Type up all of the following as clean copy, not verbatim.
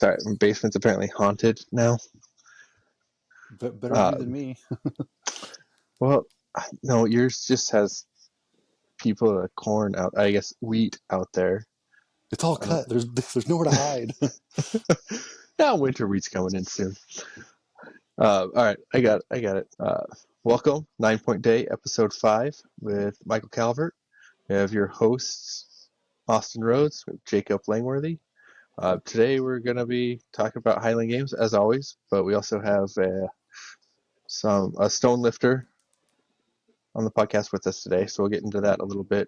Sorry, my basement's apparently haunted now. Better you than me. Well, no, yours just has people corn out. I guess wheat out there. It's all cut. There's nowhere to hide. Now winter wheat's coming in soon. All right, I got it. Welcome, 9 Point Day, episode 5 with Michael Calvert. We have your hosts, Austin Rhodes, Jacob Langworthy. Today we're going to be talking about Highland games as always, but we also have a stone lifter on the podcast with us today, so we'll get into that a little bit.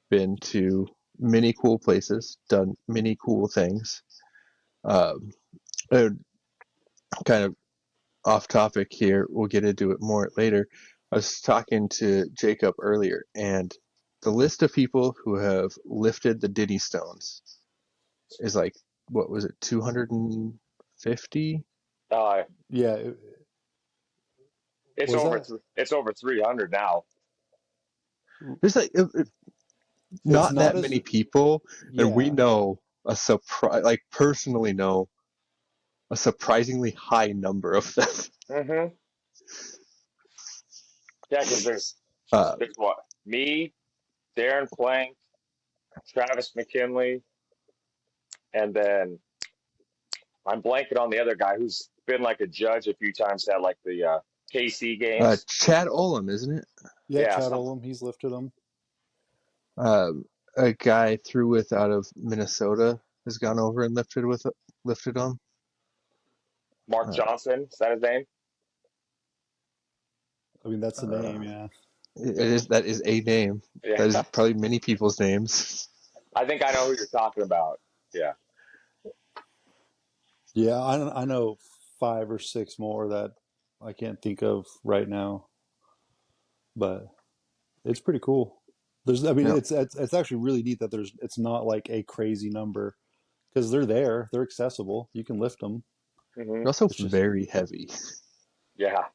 Been to many cool places, done many cool things. Kind of off topic here, we'll get into it more later. I was talking to Jacob earlier, and the list of people who have lifted the Dinnie stones is like, what was it, 250? Yeah. It's over 300 now. There's like not that many people, and we know personally know a surprisingly high number of them. Mm-hmm. Yeah, because there's what? Me, Darren Plank, Travis McKinley, and then I'm blanking on the other guy who's been like a judge a few times at like the KC games. Chad Olam, isn't it? Yeah, Chad Olam. He's lifted them. A guy out of Minnesota has gone over and lifted them. Mark Johnson, is that his name? I mean, that's the name, yeah. That is a name. Yeah. That is probably many people's names. I think I know who you're talking about. Yeah. Yeah, I know 5 or 6 more that I can't think of right now, but it's pretty cool. It's actually really neat that it's not like a crazy number because they're accessible. You can lift them. Mm-hmm. They're also very heavy. Yeah.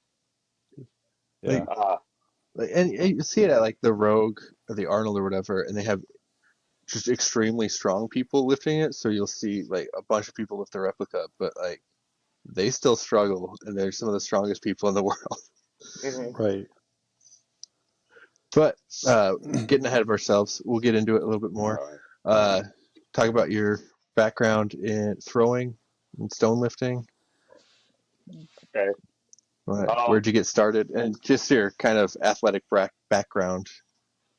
Yeah. And you see it at like the Rogue or the Arnold or whatever, and they have just extremely strong people lifting it. So you'll see like a bunch of people lift the replica, but like they still struggle, and they're some of the strongest people in the world. Mm-hmm. Right. But getting ahead of ourselves, we'll get into it a little bit more. Talk about your background in throwing and stone lifting. Okay. Where'd you get started? And just your kind of athletic background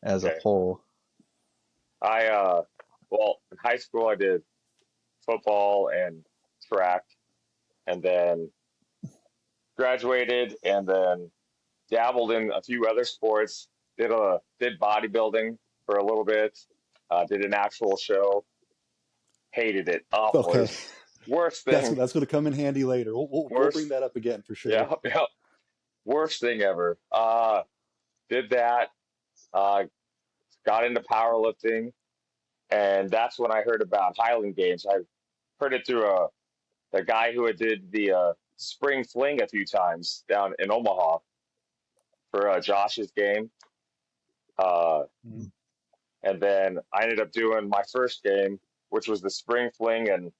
as a whole. Well, in high school I did football and track, and then graduated, and then dabbled in a few other sports. Did bodybuilding for a little bit. Did an actual show. Hated it. Awful. Okay. Worst thing. That's going to come in handy later. We'll bring that up again for sure. Yeah. Worst thing ever. Did that. Got into powerlifting, and that's when I heard about Highland Games. I heard it through the guy who had did the spring fling a few times down in Omaha for Josh's game. And then I ended up doing my first game, which was the spring fling in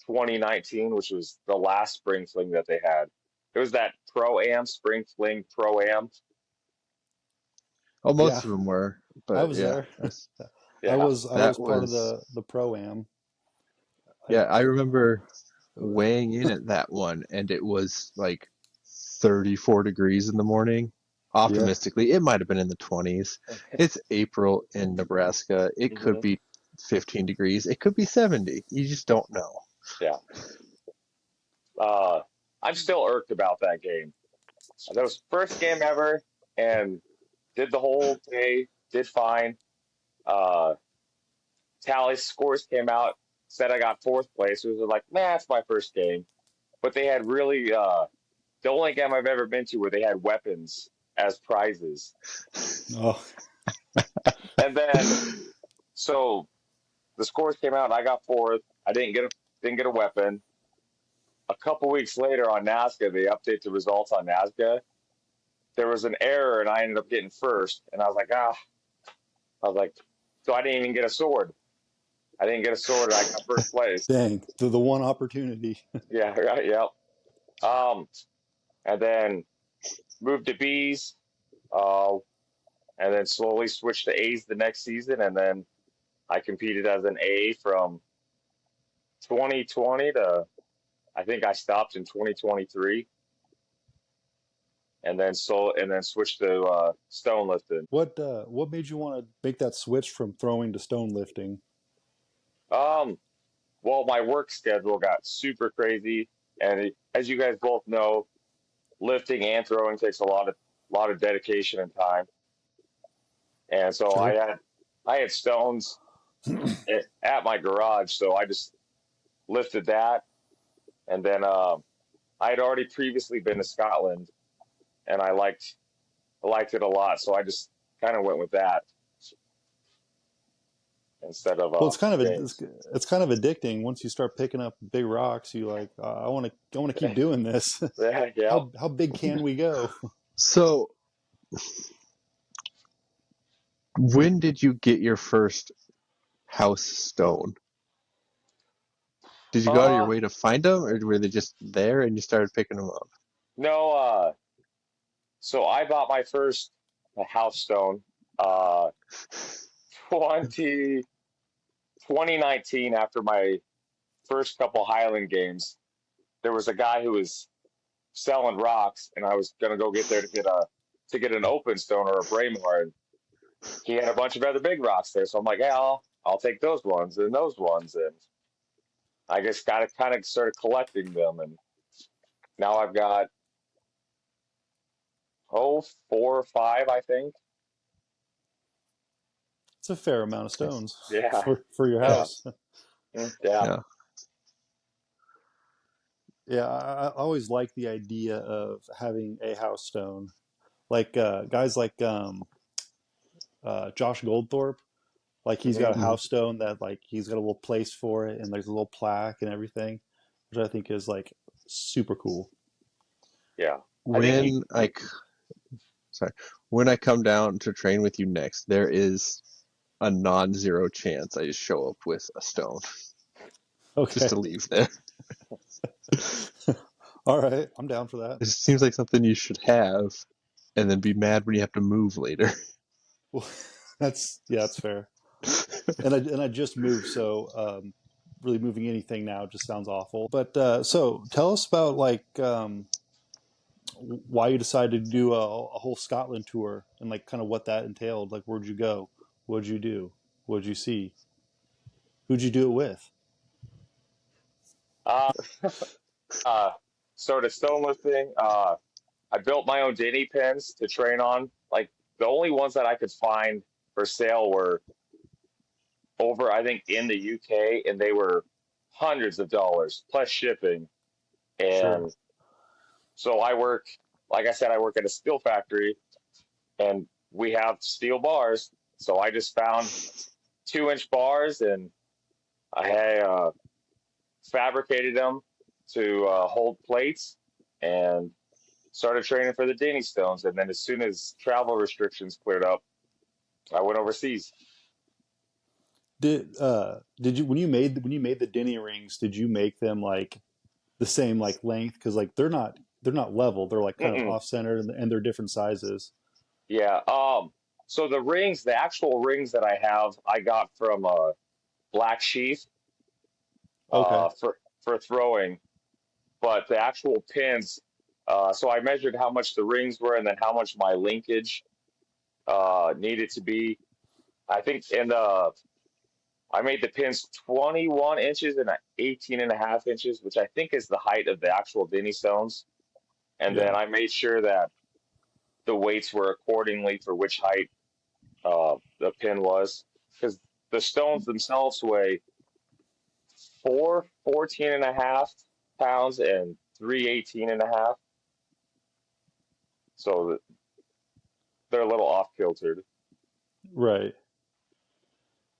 2019, which was the last spring fling that they had. It was that Pro-Am, spring fling Pro-Am. Oh, most of them were. But I was there. I was part of the Pro-Am. Yeah, I remember weighing in at that one, and it was like 34 degrees in the morning. Optimistically, it might have been in the 20s. It's April in Nebraska. It could be 15 degrees. It could be 70. You just don't know. Yeah. I'm still irked about that game. That was first game ever, and did the whole day, did fine. Tally scores came out, said I got 4th place. It was like, man, it's my first game. But they had really, the only game I've ever been to where they had weapons as prizes. Oh. And then, so the scores came out, I got 4th. I didn't get a weapon. A couple weeks later on NASCA, they update the results on NASCA. There was an error, and I ended up getting 1st. And I was like, so I didn't even get a sword. I didn't get a sword. I got first place. Dang, the one opportunity. Yeah, right. Yep. Um, and then moved to B's. Uh, and then slowly switched to A's the next season, and then I competed as an A from 2020 to I think I stopped in 2023, and then switched to stone lifting. What made you want to make that switch from throwing to stone lifting? Um, well, my work schedule got super crazy, and as you guys both know, lifting and throwing takes a lot of dedication and time. And so Sure. I had stones at my garage, so I just lifted that, and then I had already previously been to Scotland, and I liked it a lot, so I just kind of went with that instead of Well, it's kind of games. it's kind of addicting. Once you start picking up big rocks, you like, I want to keep doing this. Yeah, yeah. How big can we go? So, when did you get your first house stone? Did you go out of your Uh, way to find them, or were they just there and you started picking them up? no. So I bought my first house stone, 20 2019 after my first couple Highland games. There was a guy who was selling rocks, and I was gonna go get there to get an open stone or a Braemar, and he had a bunch of other big rocks there. So I'm like, yeah, I'll take those ones and those ones, and I just got to kind of started collecting them, and now I've got 4 or 5, I think. It's a fair amount of Nice. stones Yeah, for your yeah, house. yeah. Yeah. Yeah, I always like the idea of having a house stone. Like guys like Josh Goldthorpe, like he's got a Hmm. Mhm. house stone that like he's got a little place for it and there's a little plaque and everything, which I think is like super cool. Yeah, I think he. When I sorry, when I come down to train with you next, there is a non-zero chance I just show up with a stone just Okay. to leave there. All right, I'm down for that. It just seems like something you should have, and then be mad when you have to move later. Well, that's fair. And I just moved, so really moving anything now just sounds awful. But so tell us about like why you decided to do a whole Scotland tour and like kind of what that entailed. Like, where'd you go? What'd you do? What'd you see? Who'd you do it with? Uh, uh, Started stone lifting. I built my own Dinnie pins to train on. Like the only ones that I could find for sale were over, I think, in the UK, and they were hundreds of dollars plus shipping. Sure. And so like I said, I work at a steel factory, and we have steel bars. So I just found 2-inch bars, and I fabricated them to hold plates, and started training for the Dinnie stones. And then as soon as travel restrictions cleared up, I went overseas. Did you when you made the Denny rings? Did you make them like the same like length? Because like they're not level. They're like kind of Mm-mm. off centered and they're different sizes. Yeah. So the actual rings that I have, I got from Black Sheath Okay. for throwing, but the actual pins. So I measured how much the rings were, and then how much my linkage needed to be. I think I made the pins 21 inches and 18 and a half inches, which I think is the height of the actual Dinnie stones. And then Yeah. I made sure that the weights were accordingly for which height the pin was, because the stones themselves weigh 4 14 and a half pounds and 3 18 and a half. So they're a little off kiltered. Right.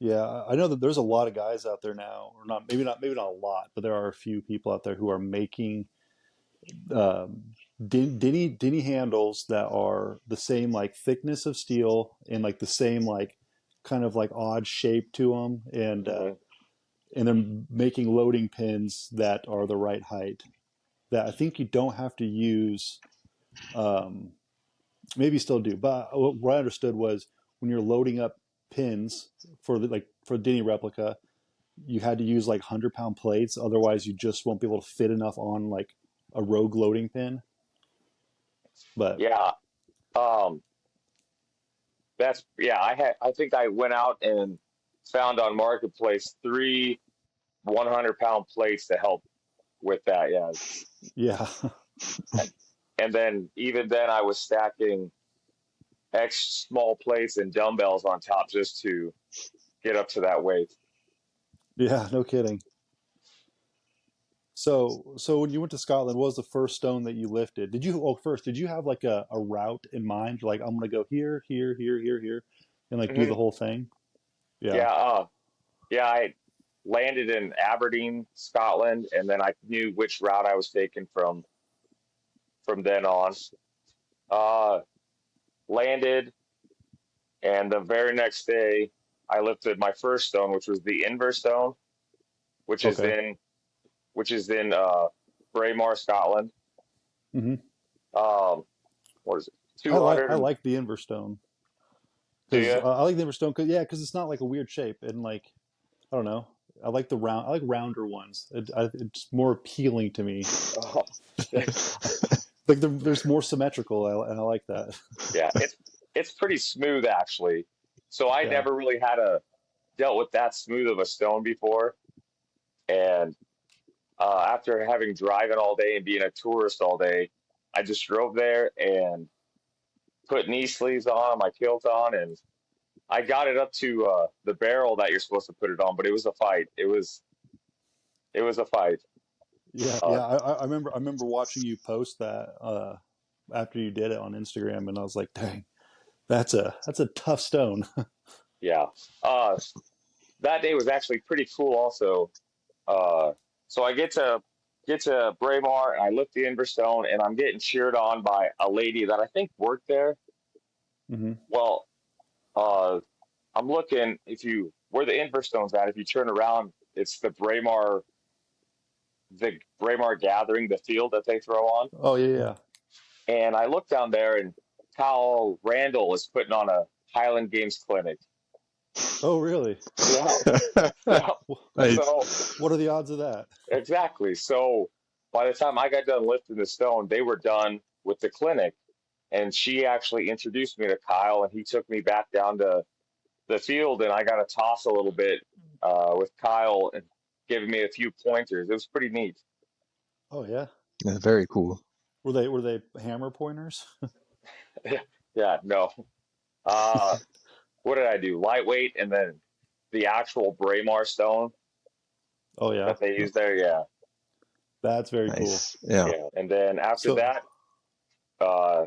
Yeah, I know that there's a lot of guys out there now, or maybe not a lot, but there are a few people out there who are making Dinny handles that are the same like thickness of steel and like the same like kind of like odd shape to them, and Hmm. and they're making loading pins that are the right height. That I think you don't have to use. Maybe you still do, but what I understood was when you're loading up pins for for Dinnie replica, you had to use like 100-pound plates. Otherwise, you just won't be able to fit enough on like a rogue loading pin. But Yeah. Um, I think I went out and found on Marketplace 3 100-pound plates to help with that. Yeah. yeah, And then even then I was stacking X small plates and dumbbells on top just to get up to that weight. yeah, no kidding. So when you went to Scotland, what was the first stone that you lifted? Did you have like a route in mind? Like, I'm gonna go here, here, here, here, here, and like do the Hmm. whole thing? Yeah. Yeah. Yeah. I landed in Aberdeen, Scotland, and then I knew which route I was taking from then on. Uh, Landed, and the very next day, I lifted my first stone, which was the inverse stone, which is Okay. in which is in Braemar, Scotland. Hmm. Um, what is it? I like 200 I and like the inverse stone do because you? I like the inverse stone because it's not like a weird shape and like I don't know. I like the round. I like rounder ones. It's more appealing to me. Oh, Like there's more symmetrical, and I like that. yeah, it's pretty smooth actually. So I Yeah. never really had a dealt with that smooth of a stone before, and after having driving all day and being a tourist all day, I just drove there and put knee sleeves on, my kilt on, and I got it up to the barrel that you're supposed to put it on, but it was a fight. It was a fight. Yeah, Uh, yeah. I remember watching you post that after you did it on Instagram, and I was like, dang, that's a tough stone. yeah. Uh, that day was actually pretty cool. Also, uh, so I get to Braemar, and I lift the Inverstone, and I'm getting cheered on by a lady that I think worked there. Hmm. Well, uh, I'm looking if you where the Inverstone's at. If you turn around, it's the Braemar Gathering, the field that they throw on. Oh yeah, yeah. And I look down there, and Kyle Randall is putting on a Highland Games clinic. Oh really? Yeah, yeah. So Nice. What are the odds of that? exactly. So by the time I got done lifting the stone, they were done with the clinic, and she actually introduced me to Kyle, and he took me back down to the field, and I got to toss a little bit with Kyle and giving me a few pointers. It was pretty neat. Oh yeah. Yeah, very cool. Were they hammer pointers? Yeah, no. Uh, what did I do? Lightweight, and then the actual Braemar stone Oh yeah. that they use there. Yeah, That's very cool. Nice. Yeah. yeah. And then after So that, uh,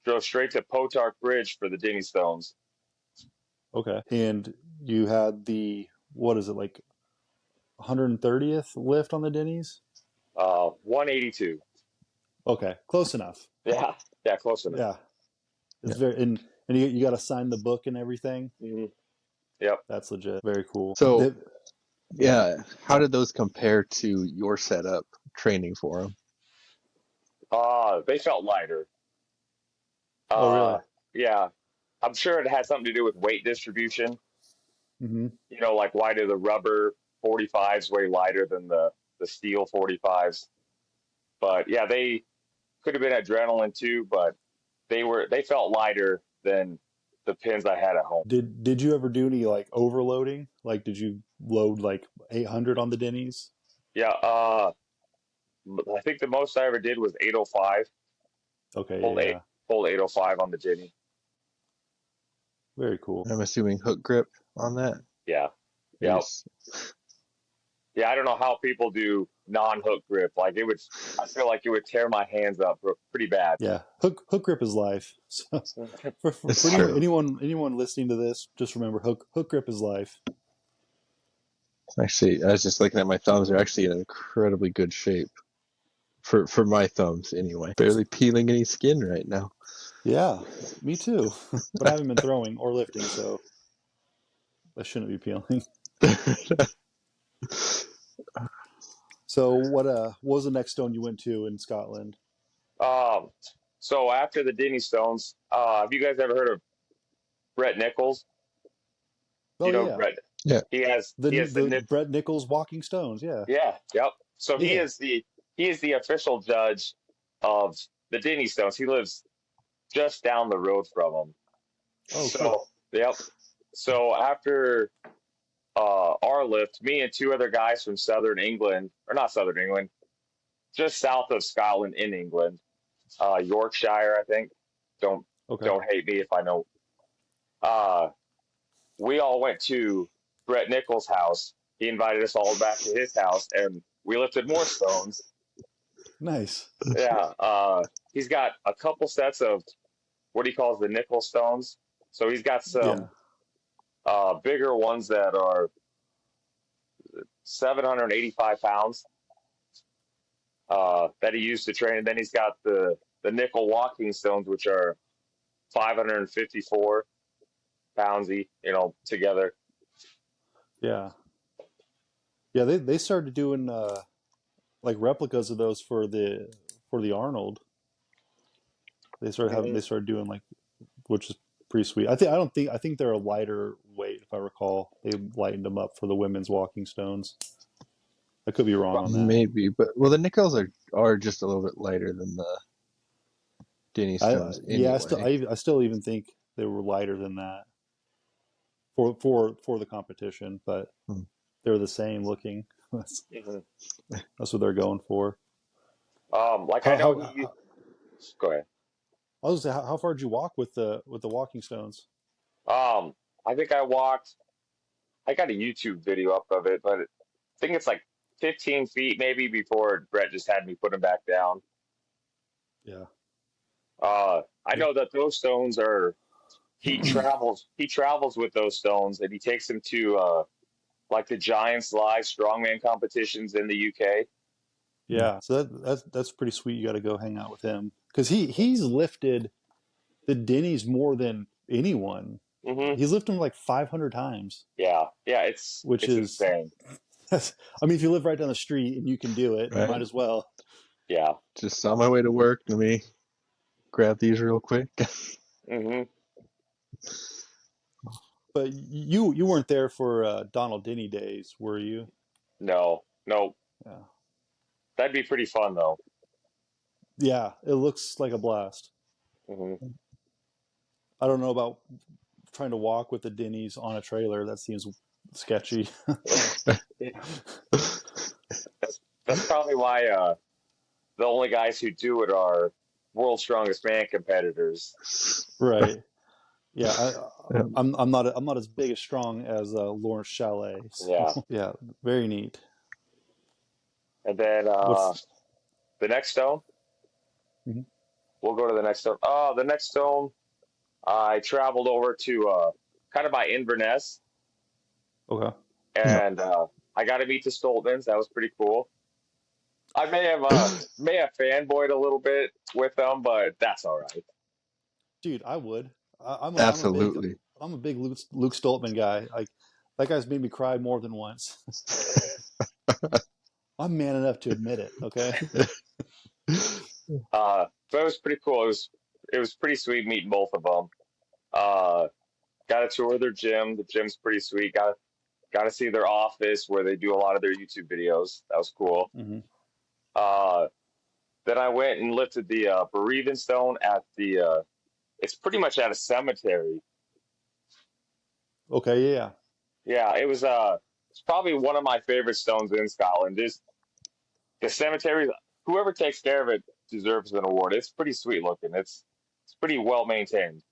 drove straight to Potarch Bridge for the Dinnie stones. okay, and you had what is it like 130th lift on the Denny's? 182. Okay, close enough. Yeah, yeah, close enough. Yeah, Yeah. it's very and you got to sign the book and everything. Hmm. Yep. That's legit. Very cool. So, yeah, how did those compare to your setup training for them? They felt lighter. Oh really? Uh, yeah, I'm sure it had something to do with weight distribution. Mm-hmm. Like why do the rubber 45s weigh lighter than the steel 45s? But yeah, they could have been adrenaline too, but they felt lighter than the pins I had at home. Did you ever do any like overloading? Like, did you load like 800 on the Denny's? Yeah, I think the most I ever did was 805. Okay, Pulled yeah, eight, yeah. pulled 805 on the Dinnie. Very cool. I'm assuming hook grip on that. Yeah, yeah, Nice. yeah. I don't know how people do non-hook grip. Like it would, I feel like it would tear my hands up pretty bad. Yeah, hook grip is life. So for It's true. anyone listening to this, just remember hook grip is life. Actually, I was just looking at my thumbs. They're actually in incredibly good shape for my thumbs anyway. Barely peeling any skin right now. Yeah, me too. But I haven't been throwing or lifting, so that shouldn't be peeling. So what was the next stone you went to in Scotland? So after the Dinnie stones, have you guys ever heard of Brett Nichols? Do Oh you know yeah, Brett? Yeah. He has the the Nip. Brett Nichols walking stones. Yeah, Yeah, yep. So yeah. he is the official judge of the Dinnie stones. He lives just down the road from them. Oh, cool. So yep. So after our lift, me and two other guys from southern England, or not southern England, just south of Scotland in England, Yorkshire, I think. Don't Okay. don't hate me if I know. Uh, we all went to Brett Nichols' house. He invited us all back to his house, and we lifted more stones. Nice. Yeah, he's got a couple sets of what he calls the nickel stones. So he's got Yeah. some bigger ones that are 785 pounds that he used to train. And then he's got the nickel walking stones, which are 554 poundsy, together. Yeah. Yeah. They started doing like replicas of those for the Arnold. Mm-hmm. They started doing like, which is pretty sweet. I think they're a lighter weight if I recall. They lightened them up for the women's walking stones. I could be wrong on that. Maybe, but the nickels are just a little bit lighter than the Dinnie stones Yeah, anyway. I still even think they were lighter than that for the competition, but Hmm. they're the same looking. Mm-hmm. That's what they're going for. Like I How know how, he. how Go ahead. I was gonna say, how far did you walk with the walking stones? Um, I think I walked. I got a YouTube video up of it, but I think it's like 15 feet maybe before Brett just had me put him back down. Yeah. I know that those stones are. He travels with those stones, and he takes them to like the Giants Live strongman competitions in the UK. Yeah. So that's pretty sweet. You got to go hang out with him because he's lifted the Dinnies more than anyone. Hmm. He's lifted them like 500 times, Yeah, yeah, it's which it's is insane. I mean, if you live right down the street and you can do it, Right. might as well. Yeah. Just on my way to work. Let me grab these real quick. Hmm. But you weren't there for Donald Dinnie days, were you? No, no, Yeah. that'd be pretty fun though. Yeah, it looks like a blast. Hmm. I don't know about trying to walk with the Dinnies on a trailer. That seems sketchy. That's probably why the only guys who do it are World's Strongest Man competitors. Right. Yeah, Um, I'm not as big as strong as Lawrence Chalet. Yeah. So yeah, very neat. And then What's the next stone, Mhm. we'll go to the next stone. Oh, the next stone, I traveled over to kind of by Inverness, Okay. yeah, and I got to meet the Stoltmans. That was pretty cool. I may have fanboyed a little bit with them, but that's all right. Dude, I would. absolutely. I'm a big Luke Stoltman guy. Like that guy's made me cry more than once. I'm man enough to admit it. Okay. But it was pretty cool. It was pretty sweet meeting both of them. Uh, got to tour their gym. The gym's pretty sweet. Got to see their office where they do a lot of their YouTube videos. That was cool. Hmm. Uh, then I went and lifted the bereaving stone at the. It's pretty much at a cemetery. Okay. Yeah. Yeah, it was. It's probably one of my favorite stones in Scotland. Just the cemetery. Whoever takes care of it deserves an award. It's pretty sweet looking. It's pretty well maintained.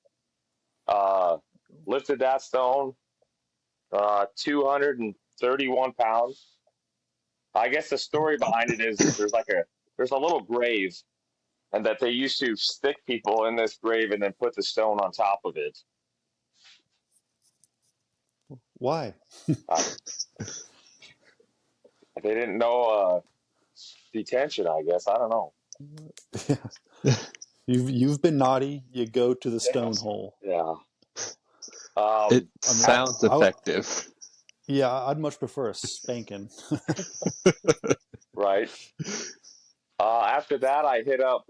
Uh, lifted that stone. 231 pounds. I guess the story behind it is there's a little grave, and that they used to stick people in this grave and then put the stone on top of it. Why? Uh, they didn't know detention. I guess I don't know. You've been naughty. You go to the stone Yes. hole. Yeah. It I mean, sounds effective. Yeah, I'd much prefer a spanking. right? After that, I hit up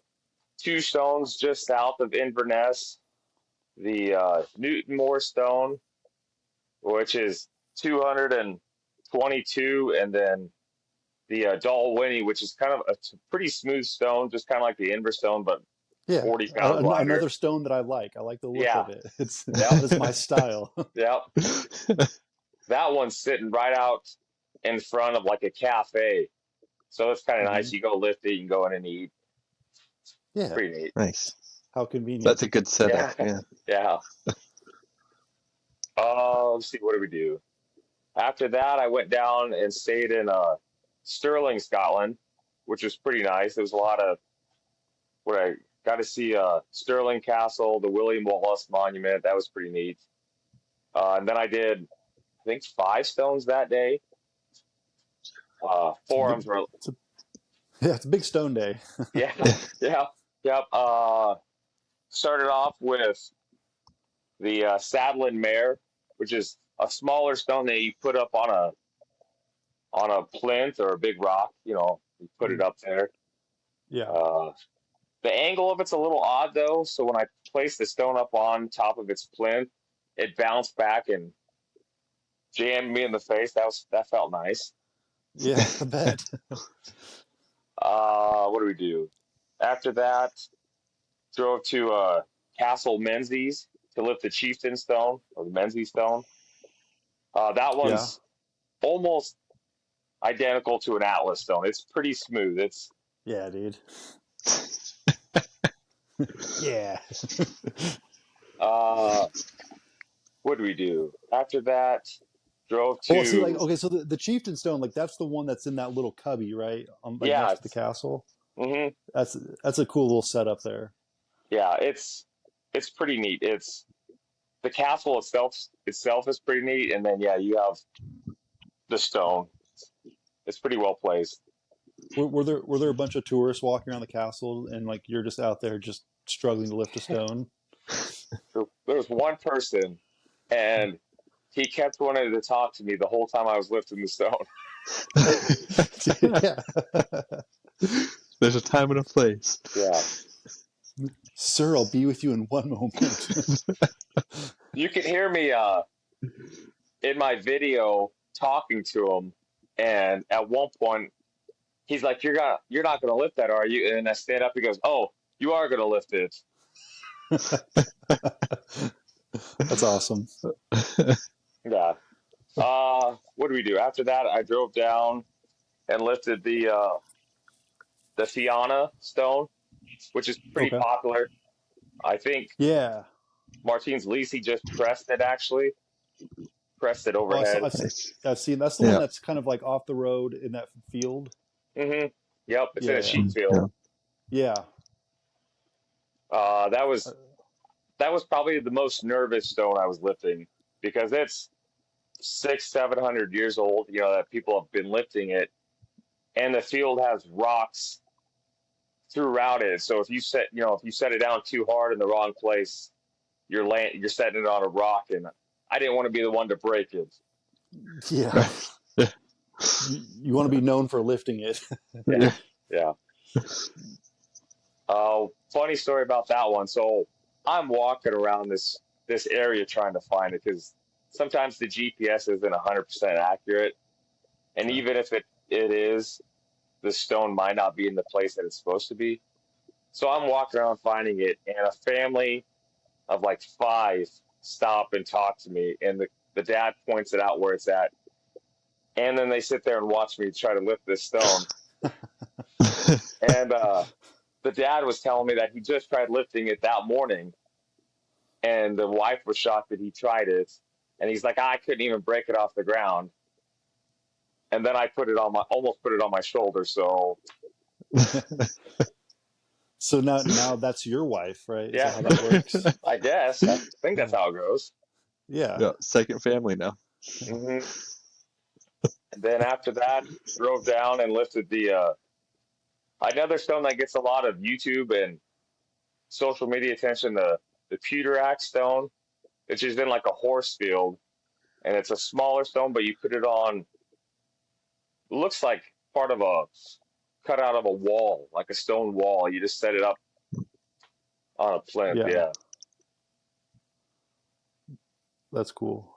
two stones just south of Inverness, the Newtonmore stone, which is 222, and then the Dalwhinnie, which is kind of a pretty smooth stone, just kind of like the Inverstone, but Yeah, 40 pounds lighter. another stone that I like. I like the look Yeah, of it. It's yep, that's my style. yep. That one's sitting right out in front of like a cafe. So it's kind of Hmm. nice. You go lift it, you can go in and eat. It's Yeah, pretty neat. Nice. how That's convenient. a good setup. Yeah, Yeah. yeah. Let's see, what do we do? After that, I went down and stayed in Stirling, Scotland, which was pretty nice. There was a lot of where I got to see Stirling Castle, the William Wallace Monument. That was pretty neat. And then I did, I think, 5 stones that day. It's a big, Forums were, it's a, yeah, it's a big stone day. yeah, yeah, yep. Started off with the Sadlin Mare, which is a smaller stone that you put up on a plinth or a big rock. You put it Mm. up there. Yeah, Uh, the angle of it's a little odd though, so when I placed the stone up on top of its plinth, it bounced back and jammed me in the face. That felt nice. yeah, I bet. What do we do? After that, drove to Castle Menzies to lift the Chieftain Stone or the Menzies Stone. That Yeah, one's almost identical to an Atlas stone. It's pretty smooth. It's yeah, dude. Yeah. uh, what do we do? After that, drove Oh, see, like, to okay, so the chieftain stone, like, that's the one that's in that little cubby, right? Like yeah, next to the castle. hmm That's that's a cool little setup there. yeah. It's pretty neat. It's the castle itself is pretty neat, and then yeah, you have the stone. It's pretty well placed. Were there a bunch of tourists walking around the castle, and like you're just out there just struggling to lift a stone? There was one person, and he kept wanting to talk to me the whole time I was lifting the stone. Yeah. There's a time and a place. Yeah, Sir, I'll be with you in one moment. you can hear me in my video talking to him, and at one point he's like, you're not gonna lift that, are you?" And I stand up. He goes, "Oh, you are gonna lift it." That's awesome. Yeah. What do we do after that? I drove down and lifted the Fianna stone, which is pretty Okay. popular. I think Yeah. Martin's Lisi just pressed it, actually pressed it Oh, overhead. Nice. I've seen that's the one Yeah. that's kind of like off the road in that field. hmm Yep, it's in Yeah, a yeah, sheep field. Yeah. yeah. Uh, that Uh, was that was probably the most nervous stone I was lifting because it's 700 years old. That people have been lifting it, and the field has rocks throughout it. So if you set it down too hard in the wrong place, you're setting it on a rock, and I didn't want to be the one to break it. Yeah. Right. Yeah. You want to be known for lifting it. Yeah, Yeah. yeah. Funny story about that one. So I'm walking around this area trying to find it because sometimes the GPS isn't 100% accurate, and Okay. even if it is, the stone might not be in the place that it's supposed to be. So I'm walking around finding it, and a family of like 5 stop and talk to me, and the dad points it out where it's at, and then they sit there and watch me try to lift this stone. And the dad was telling me that he just tried lifting it that morning, and the wife was shocked that he tried it, and he's like, I couldn't even break it off the ground. And then I almost put it on my shoulder. So So now that's your wife, right? Is that yeah, how that works? I guess I think that's Yeah. how it goes. Yeah. Yeah. Second family now. hmm And then after that, drove down and lifted the another stone that gets a lot of YouTube and social media attention, the Pewter Axe stone, which is in like a horse field. and it's a smaller stone, but you put it on. It looks like part of a cut out of a wall, like a stone wall. You just set it up on a plinth. Yeah, Yeah. that's cool.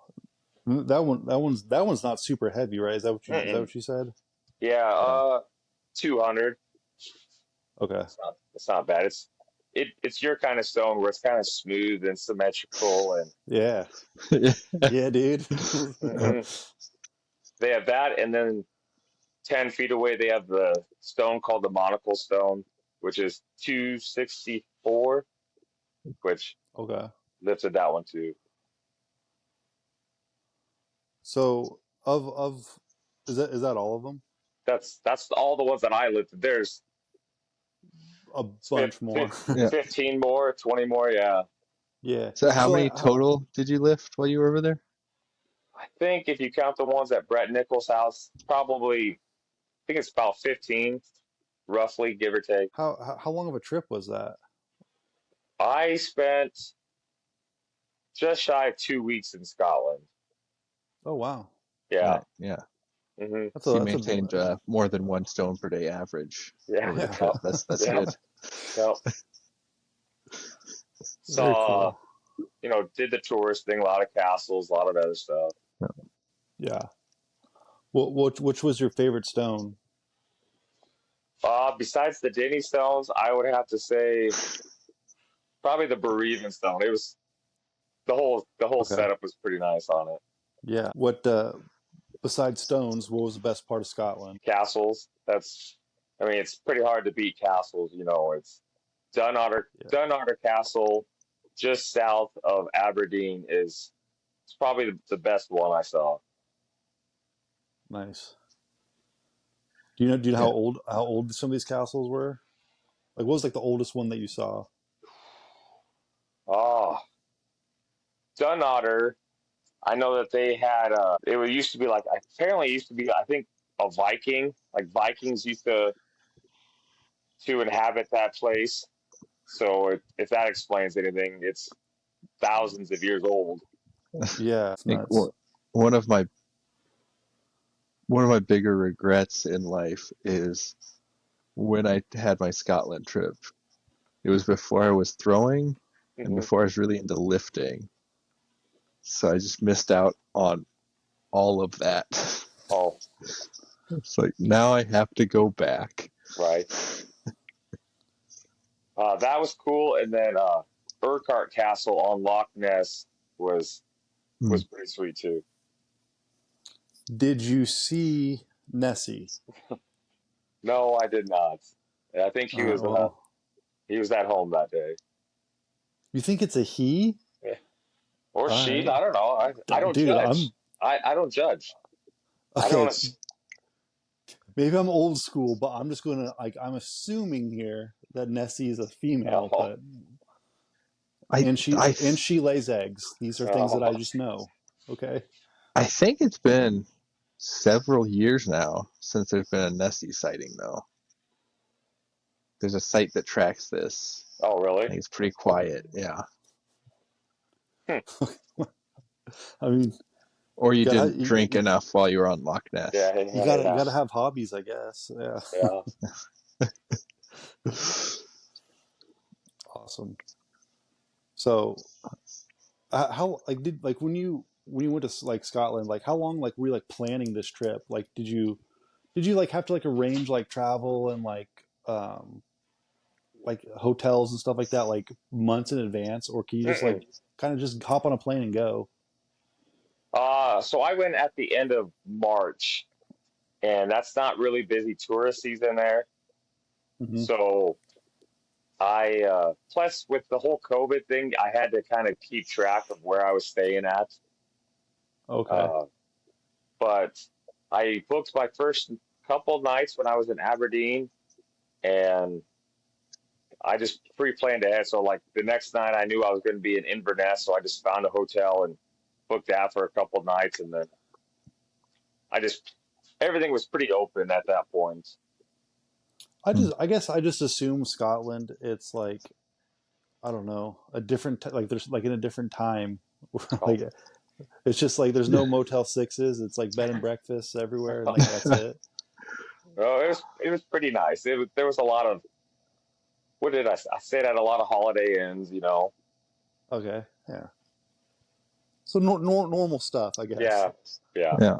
That one's not super heavy, right? Is that Mm-mm. what you said? Yeah. Yeah. 200. Okay. It's not bad. It's your kind of stone where it's kind of smooth and symmetrical, and Yeah. Yeah, dude. mhm. They have that, and then 10 feet away they have the stone called the monocle stone, which is 264, which Okay. lifted that one too. So of is that all of them? That's all the ones that I lifted. There's A bunch more. 15 more, 20 more. Yeah, Yeah. So how So many like total did you lift while you were over there? I think if you count the ones at Brett Nichols' house, probably I think it's about 15, roughly, give or take. how long of a trip was that? I spent just shy of 2 weeks in Scotland. Oh wow. Yeah. Right. Yeah. Hmm. That's So a you that's a maintained more than 1 stone per day average Yeah. over the yeah. trip. That's Yeah. good. Yep. Very Saw, cool. did the tourist thing, a lot of castles, a lot of other stuff. Yeah. Which was your favorite stone? Besides the Dinnie stones, I would have to say probably the bereavement stone. It was the whole Okay. setup was pretty nice on it. Yeah. What besides stones, what was the best part of Scotland? Castles. I mean, it's pretty hard to beat castles. It's Yeah. Dunotter Castle, just south of Aberdeen, it's probably the best one I saw. Nice. Do you know Yeah. how old some of these castles were? Like what was like the oldest one that you saw? Oh, Dunotter. I know that they had used to be like apparently it used to be I think a Viking. Like Vikings used to inhabit that place. So if that explains anything, it's thousands of years old. Yeah, it's I think nuts. one of my one of my bigger regrets in life is when I had my Scotland trip. It was before I was throwing and Hmm. before I was really into lifting. So I just missed out on all of that. Oh, It's like now I have to go back. right. That was cool. And then Urquhart Castle on Loch Ness was Hmm. was pretty sweet too. Did you see Nessie? No, I did not. And I think All right, well, he was at home that day. you think it's a he? Yeah. Or All she. right, I don't know. I don't dude. judge. I don't judge. I don't. Okay. Maybe I'm old school, but I'm just gonna like I'm assuming here that Nessie is a female, Oh, but I I and she lays eggs. These are things that I oh, just know. Okay. I think it's been several years now since there's been a Nessie sighting though. There's a site that tracks this. oh, I really? think it's pretty quiet, yeah. Hmm. I mean, Or you gotta didn't drink enough while you were on Loch Ness. Yeah, you yeah, gotta you yeah, gotta have hobbies, I guess. Yeah. yeah. Awesome. So, how like did like when you went to like Scotland, like how long like were you like planning this trip? Like did you like have to like arrange like travel and like hotels and stuff like that like months in advance, or can you just like Mm-mm. kind of just hop on a plane and go? So I went at the end of March, and that's not really busy tourist season there. Hmm. So I plus with the whole COVID thing, I had to kind of keep track of where I was staying at. Okay. Uh, but I booked my first couple nights when I was in Aberdeen, and I just pre-planned ahead. So like the next night, I knew I was going to be in Inverness, so I just found a hotel and booked that for a couple nights, and then I just everything was pretty open at that point. Hmm. I guess I just assume Scotland. It's like I don't know a different like there's like in a different time, Oh, like It's just like there's no Motel 6s. It's like bed and breakfasts everywhere, and like that's it. Well, it was pretty nice. There was a lot of what did I say? I stayed at a lot of Holiday Inns, you know. Okay, yeah. So normal stuff, I guess. Yeah, yeah. Yeah.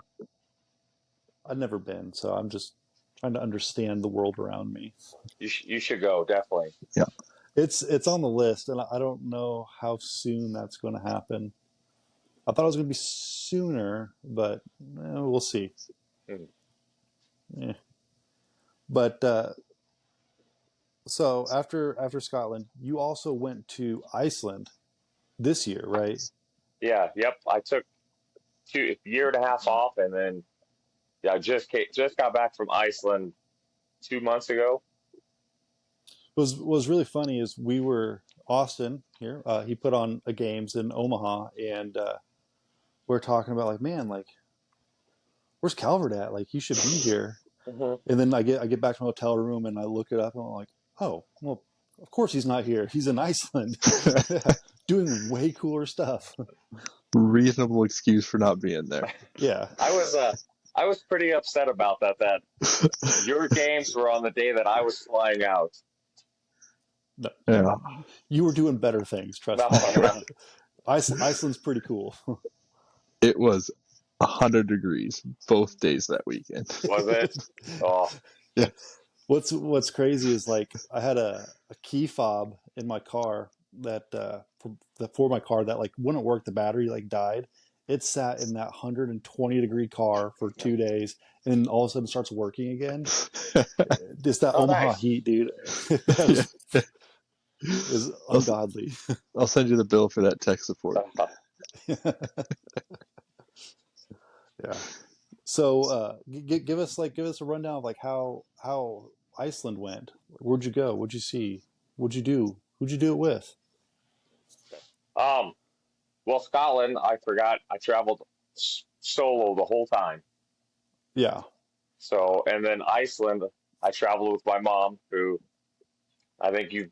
I've never been, so I'm just trying to understand the world around me. You should go definitely. Yeah. It's on the list, and I don't know how soon that's going to happen. I thought it was going to be sooner, but we'll see. Mhm. Yeah. But so after Scotland, you also went to Iceland this year, right? Yeah, yep. I took a year and a half off, and then yeah, I just got back from Iceland 2 months ago. Was really funny is we were Austin here. He put on a games in Omaha, and we're talking about like, man, like where's Calvert at? Like he should be here. Hmm. And then I get back to my hotel room and I look it up and I'm like, oh, well, of course he's not here. He's in Iceland, doing way cooler stuff. Reasonable excuse for not being there. Yeah, I was pretty upset about that. That your games were on the day that I was flying out. no, Yeah. you were doing better things. No, Trust me. no, Iceland's pretty cool. It was 100 degrees both days that weekend. was it? Oh, Yeah. What's crazy is like I had a key fob in my car that for my car that like wouldn't work. The battery like died. It sat in that 120-degree car for 2 days, and then all of a sudden starts working again. It's that oh, Omaha nice. heat, dude. Yeah. Is I'll, ungodly. I'll send you the bill for that tech support. Yeah. So give us a rundown of like how Iceland went. Where'd you go? What'd you see? What'd you do? Who'd you do it with? Um, well, Scotland, I forgot. I traveled solo the whole time. Yeah. So, and then Iceland, I traveled with my mom, who I think you,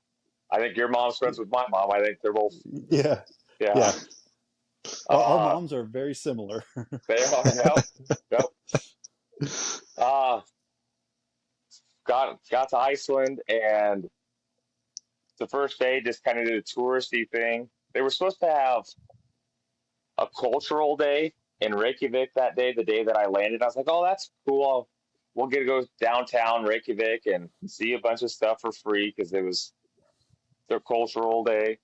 I think your mom's friends with my mom. I think they're both, Yeah. yeah. Yeah. Our Uh, moms are very similar. they are, yep, yep. Uh, got to Iceland, and the first day just kind of did a touristy thing. They were supposed to have a cultural day in Reykjavik that day, the day that I landed. I was like, oh, that's cool. We'll get to go downtown Reykjavik and see a bunch of stuff for free because it was their cultural day.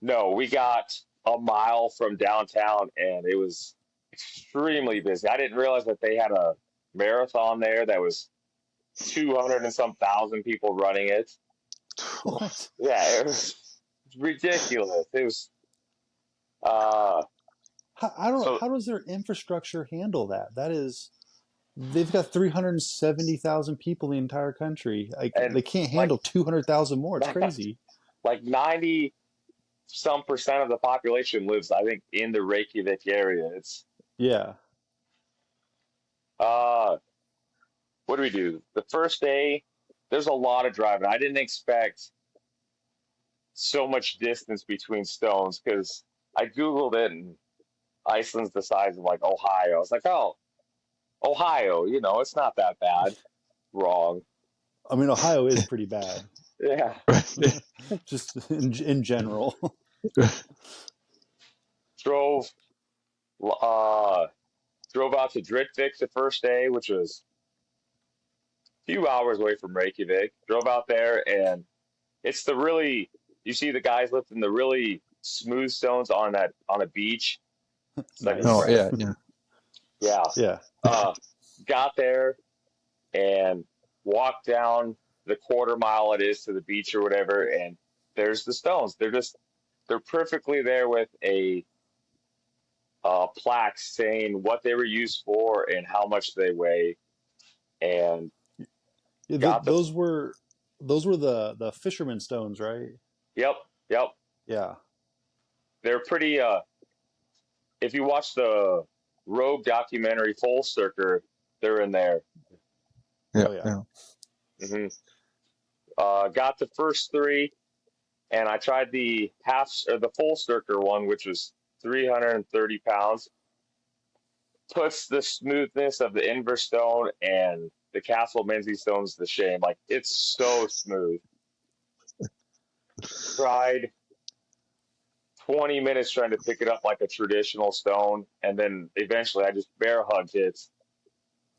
No, we got a mile from downtown and it was extremely busy. I didn't realize that they had a marathon there that was 200 and some thousand people running it. What? Yeah, it was ridiculous. It was uh so How does their infrastructure handle that? That is, they've got 370,000 people in the entire country. Like and they can't like handle 200,000 more. It's crazy. like 90 some percent of the population lives, I think, in the Reykjavik area. It's Yeah. uh what do we do? The first day, there's a lot of driving. I didn't expect so much distance between stones because I Googled it and Iceland's the size of like Ohio. I was like, oh, Ohio, it's not that bad. Wrong. I mean, Ohio is pretty bad, Yeah. just in general. Drove uh drove out to Dritvik the first day, which was a few hours away from Reykjavik. Drove out there and it's the really you see the guys lifting the really smooth stones on a beach. It's like Oh, Nice. incredible. yeah, yeah. Yeah. Yeah. Uh got there and walked down the quarter mile it is to the beach or whatever, and there's the stones. They're perfectly there with a plaque saying what they were used for and how much they weigh. And Yeah, got the those were the fisherman stones, right? yep, yep. Yeah. They're pretty. If you watch the Rogue documentary Full Circle, they're in there. Yeah, Oh yeah. yeah. Hmm. Got the first three, and I tried the half or the Full Circle one, which was 330 pounds, puts the smoothness of the inverse stone and the Castle Menzies stones to shame. Like, it's so smooth. Tried 20 minutes trying to pick it up like a traditional stone, and then eventually I just bear hugged it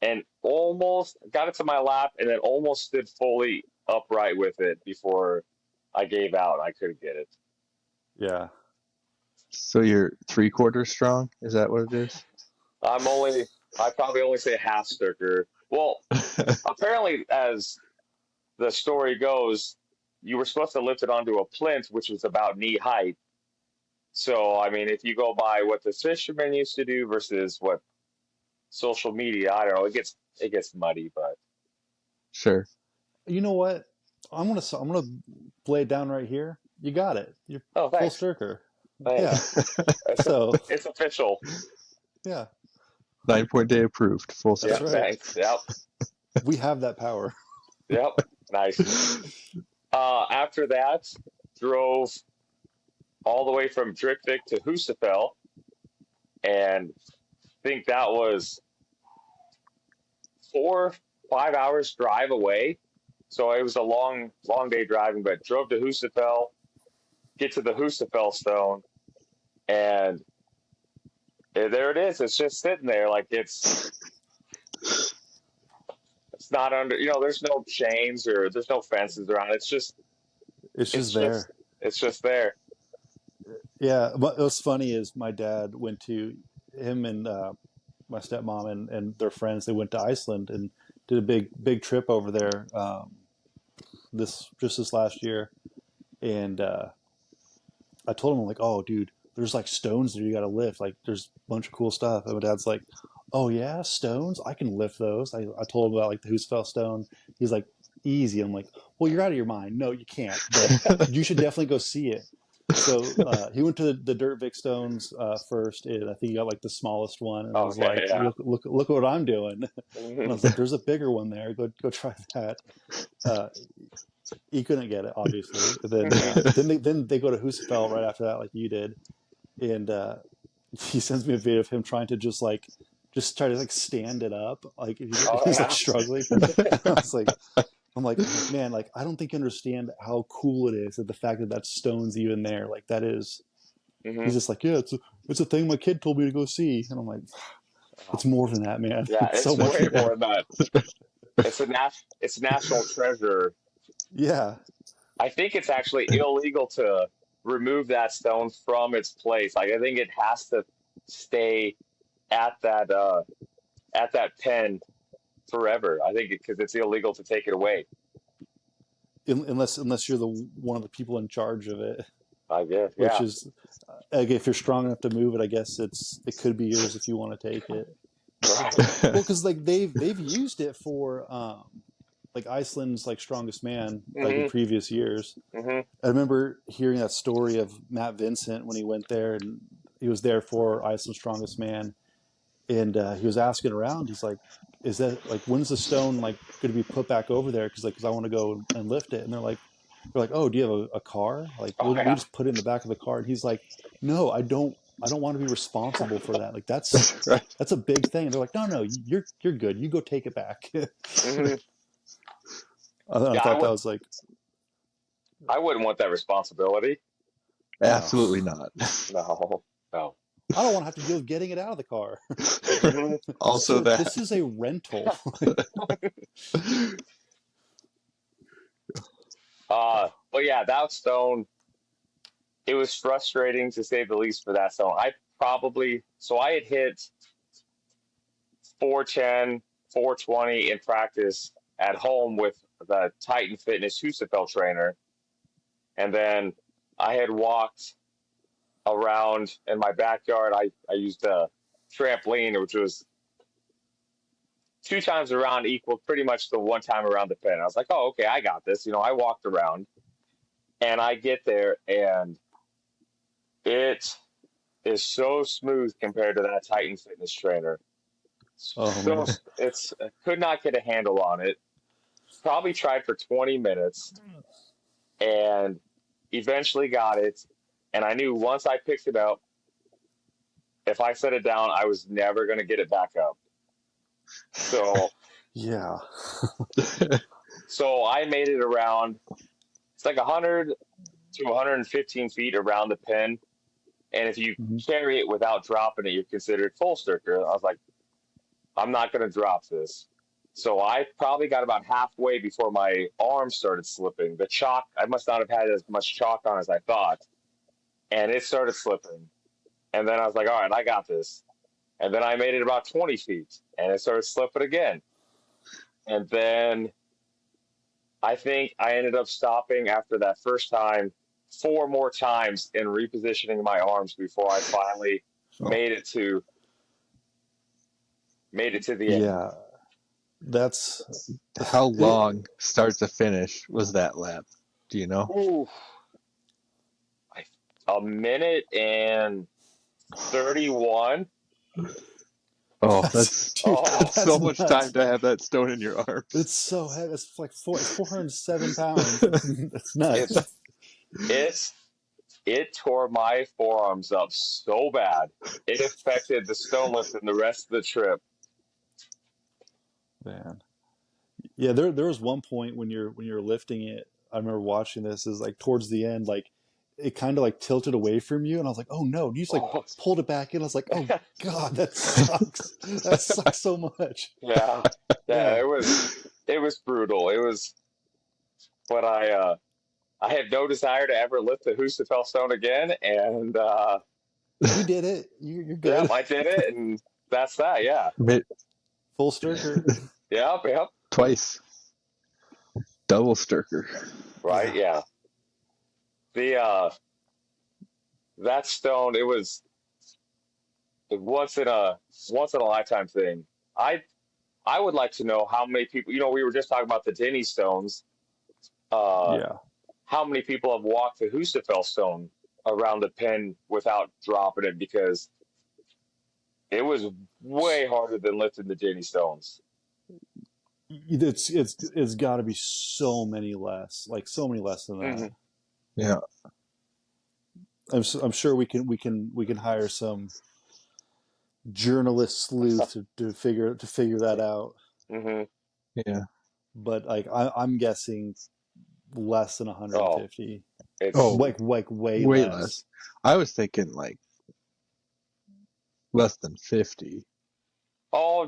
and almost got it to my lap, and then almost stood fully upright with it before I gave out. I couldn't get it. Yeah. So you're 3/4 strong? Is that what it is? I probably only say half stirker. Well, apparently, as the story goes, you were supposed to lift it onto a plinth, which was about knee height. So, I mean, if you go by what the fishermen used to do versus what social media, I don't know, it gets muddy, but Sure. You know what? I'm gonna lay it down right here. You got it. You're oh, full thanks, stirker. Yeah. thanks. So It's official. yeah, 9-point day approved. Full Yeah, that's stop. right. thanks. Yep, We have that power. yep, nice. After that, drove all the way from Drikvik to Husafell, and think that was 4 5 hours drive away. So it was a long day driving, but drove to Husafell, get to the Husafell stone, and there it is. It's just sitting there, like it's not under. There's no chains or there's no fences around. It's just It's just there. it's just there. Yeah. What was funny is my dad went to him and my stepmom and their friends. They went to Iceland and did a big trip over there. This last year, and I told him, I'm like, oh, dude, there's like stones there you got to lift. Like, there's a bunch of cool stuff. And my dad's like, oh yeah, stones, I can lift those. I told him about like the Husafell stone. He's like, easy. I'm like, well, you're out of your mind. No, you can't. But you should definitely go see it. So he went to the Dirtvik stones first, and I think he got like the smallest one, and was Okay, like, yeah. look what I'm doing. And I was like, there's a bigger one there. Go try that. Uh, he couldn't get it, obviously. Then they go to Husafell right after that, like you did, and he sends me a video of him trying to just try to like stand it up, like Oh he's like yeah. struggling. I was like, I'm like, man, like I don't think you understand how cool it is that the fact that that stone's even there, like that is. hmm He's just like, yeah, it's a thing my kid told me to go see, and I'm like, it's more than that, man. Yeah, It's so it's much way more. more than that. It's a national treasure. Yeah, I think it's actually illegal to remove that stone from its place. Like, I think it has to stay at that pen forever. I think because it's illegal to take it away. unless you're the one of the people in charge of it. I guess, Which yeah. is like, if you're strong enough to move it, I guess it could be yours if you want to take it. Right. Well, because like they've used it for like Iceland's like strongest man like in hmm previous years. hmm I remember hearing that story of Matt Vincent when he went there, and he was there for Iceland's strongest man, and he was asking around. He's like, "Is that like when's the stone like going to be put back over there? Because I want to go and lift it." And they're like, "Oh, do you have a car? Like Oh we'll yeah. just put it in the back of the car." And he's like, "No, I don't. I don't want to be responsible for that. Like that's a big thing." And they're like, "No, you're good. You go take it back." hmm I Yeah, thought that was like, I wouldn't want that responsibility. no, Absolutely not. No, no. I don't want to have to deal with getting it out of the car. hmm Also Sir, that. this is a rental. But yeah, that stone, it was frustrating to say the least for that stone. I had hit 410, 420 in practice at home with the Titan Fitness Husafell trainer. And then I had walked around in my backyard. I used a trampoline, which was 2 times around equal pretty much the 1 time around the pen. I was like, oh, okay, I got this. I walked around and I get there and it is so smooth compared to that Titan Fitness trainer. Oh So man, it's I could not get a handle on it. Probably tried for 20 minutes and eventually got it. And I knew once I picked it up, if I set it down, I was never going to get it back up. So, Yeah. so I made it around. It's like 100 to 115 feet around the pin, and if you Mm-hmm. carry it without dropping it, you're considered full striker. I was like, I'm not going to drop this. So I probably got about halfway before my arm started slipping. The chalk, I must not have had as much chalk on as I thought, and it started slipping. And then I was like, all right, I got this. And then I made it about 20 feet, and it started slipping again. And then I think I ended up stopping after that first time 4 more times and repositioning my arms before I finally Oh, made it to the end. yeah. That's How it. long start to finish was that lap? Do you know? Ooh, a minute and 31. Oh, Dude, that's Oh, that's so much time nuts. to have that stone in your arms. It's so heavy. It's like it's 407 pounds. That's nuts. it's it's it tore my forearms up so bad. It affected the stone lift and the rest of the trip. Man. Yeah, there was one point when you're lifting it. I remember watching this is like towards the end, like it kind of like tilted away from you, and I was like, oh no, you just like Oh, pulled it back in. I was like, oh God, that sucks. That sucks so much. yeah, yeah. Yeah, It was brutal. It was, but I had no desire to ever lift the Husafell stone again, and you did it. You're yeah, good. I did it, and that's that. Yeah, Mid- Full striker. yep, yep. Twice. Double stirker. Right, Yeah. yeah. The that stone, it was a once in a lifetime thing. I I would like to know how many people. We were just talking about the Dinnie stones. Uh, Yeah. how many people have walked the Husafell stone around the pin without dropping it because it was way harder than lifting the Dinnie stones. It's got to be so many less, like so many less than that. Hmm. Yeah. I'm sure we can hire some journalist sleuth to figure that out. Hmm. Yeah. But like I'm guessing less than Oh, 150, it's Oh, like way way less. less. I was thinking like less than 50. oh,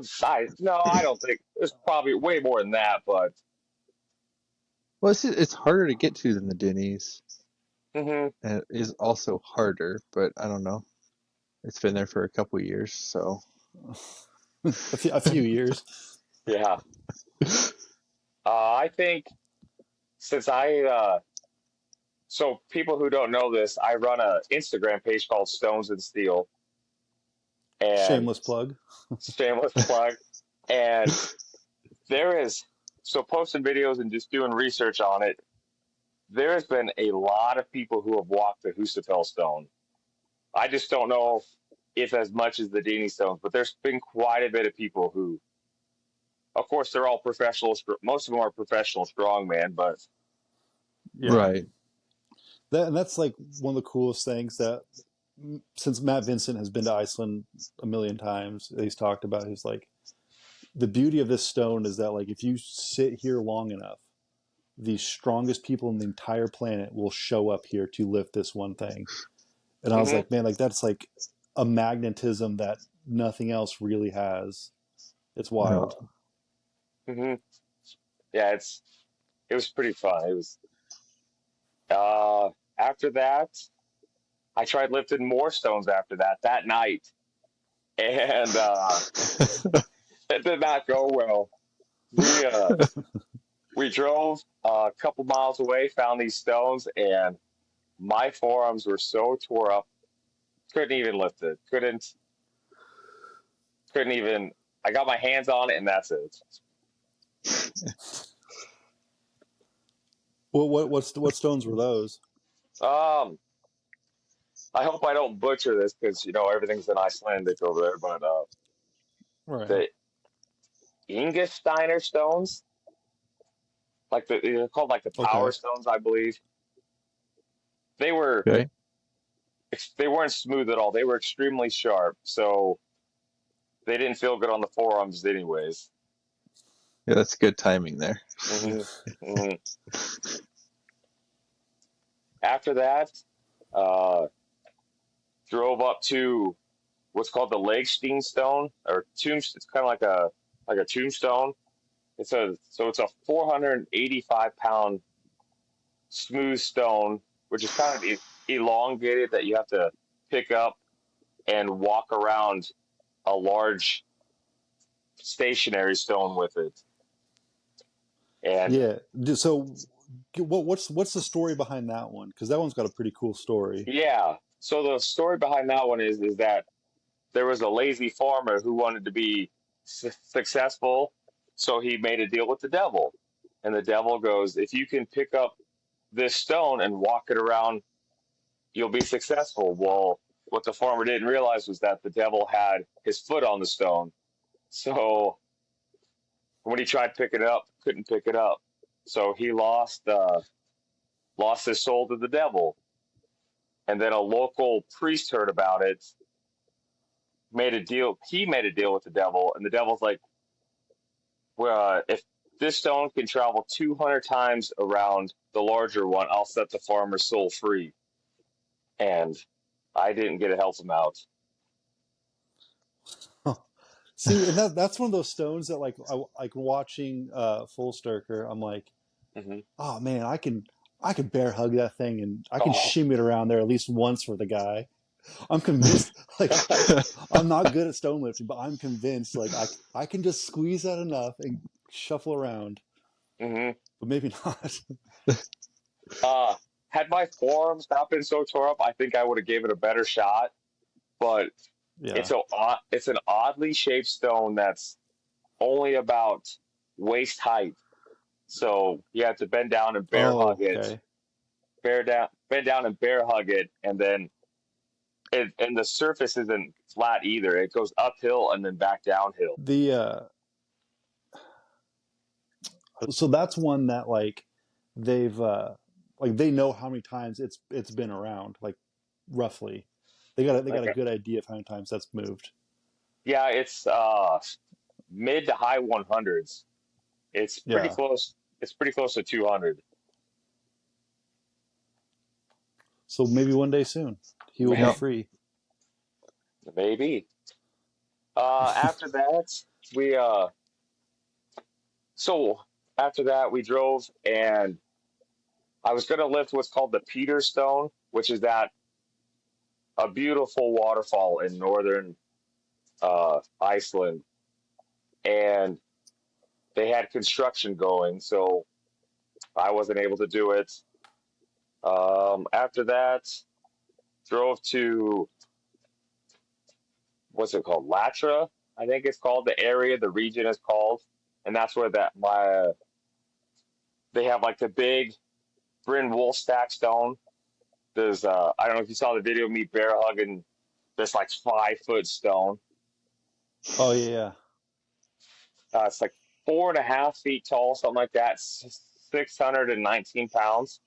no, I don't think it's probably way more than that, but Well, it's harder to get to than the Dinnies, hmm. and it is also harder, but I don't know. It's been there for a couple years, so. A few years. Yeah. I think since so people who don't know this, I run a Instagram page called Stones and Steel, and Shameless plug. shameless plug. And there is, so posting videos and just doing research on it, there has been a lot of people who have walked the Husafell Stone. I just don't know if as much as the Dinnie Stones, but there's been quite a bit of people who, of course, they're all professionals. Most of them are professional strongman, but Yeah. Right. That's like one of the coolest things that since Matt Vincent has been to Iceland a million times, he's talked about. He's like, the beauty of this stone is that like if you sit here long enough, the strongest people in the entire planet will show up here to lift this one thing. And I was hmm. like, man, like that's like a magnetism that nothing else really has. It's Yeah. wild. Hmm. Yeah, it was pretty fun. It was uh after that, I tried lifting more stones after that night, and it did not go well. We uh we drove a couple miles away, found these stones, and my forearms were so tore up, couldn't even lift it. Couldn't even. I got my hands on it, and that's it. What stones were those? Um, I hope I don't butcher this because everything's in Icelandic over there, but Right. the Ingesteiner stones, like they're called like the Okay. Power Stones, I believe. They were Okay. they weren't smooth at all. They were extremely sharp, so they didn't feel good on the forearms, anyways. Yeah, that's good timing there. hmm hmm After that, uh, drove up to what's called the Legstein Stone or tomb. It's kind of like a tombstone. It's a 485 pound smooth stone, which is kind of elongated that you have to pick up and walk around a large stationary stone with it. And Yeah. So, what's the story behind that one? Because that one's got a pretty cool story. yeah, so the story behind that one is that there was a lazy farmer who wanted to be successful, so he made a deal with the devil. And the devil goes, if you can pick up this stone and walk it around, you'll be successful. Well, what the farmer didn't realize was that the devil had his foot on the stone. So when he tried to pick it up, couldn't pick it up. So he lost his soul to the devil. And then a local priest heard about it, made a deal. He made a deal with the devil, and the devil's like, well, if this stone can travel 200 times around the larger one, I'll set the farmer's soul free. And I didn't get to help him out. See, and that's one of those stones that like watching Full Sturker. I'm like, hmm oh man, I can bear hug that thing and I can Oh, shimmy it around there at least once for the guy. I'm convinced. Like, I'm not good at stone lifting, but I'm convinced like I can just squeeze that enough and shuffle around, hmm but maybe not. uh, had my forearms not been so tore up, I think I would have gave it a better shot. But Yeah. it's an oddly shaped stone that's only about waist height. So you have to bend down and bear hug Oh, it, okay. bend down and bear hug it, and then and the surface isn't flat either. It goes uphill and then back downhill. The so that's one that they've like they know how many times it's been around, like roughly. They got a Okay. good idea of how many times that's moved. Yeah, it's mid to high 100s. It's pretty Yeah. close. It's pretty close to 200. So maybe one day soon he will be Yep. free. Maybe. After that, we so after that we drove and I was gonna lift what's called the Peter Stone, which is that a beautiful waterfall in northern Iceland, and they had construction going, so I wasn't able to do it. After that, drove to what's it called, Latra, I think it's called. The area, the region is called, and that's where that my they have like the big Bryn Woolstack stone. There's I don't know if you saw the video of me bear hugging this like 5 foot stone. Oh yeah. It's like 4.5 feet tall, something like that. 619 pounds.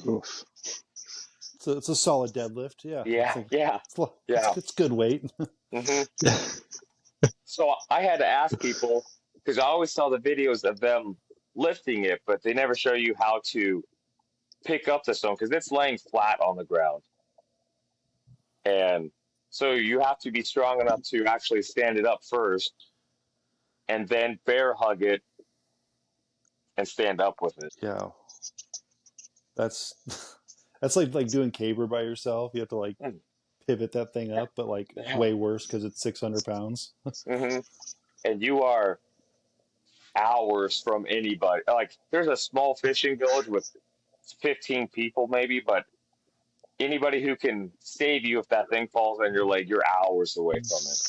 Oof. It's a solid deadlift. Yeah. Yeah, yeah, yeah. It's good weight. hmm So I had to ask people because I always saw the videos of them lifting it, but they never show you how to pick up the stone because it's laying flat on the ground. And so you have to be strong enough to actually stand it up first and then bear hug it and stand up with it. Yeah. That's that's like doing caber by yourself. You have to like pivot that thing up, but like Yeah. way worse because it's 600 pounds. hmm And you are hours from anybody. Like there's a small fishing village with 15 people maybe, but anybody who can save you if that thing falls on your leg, you're hours away from it.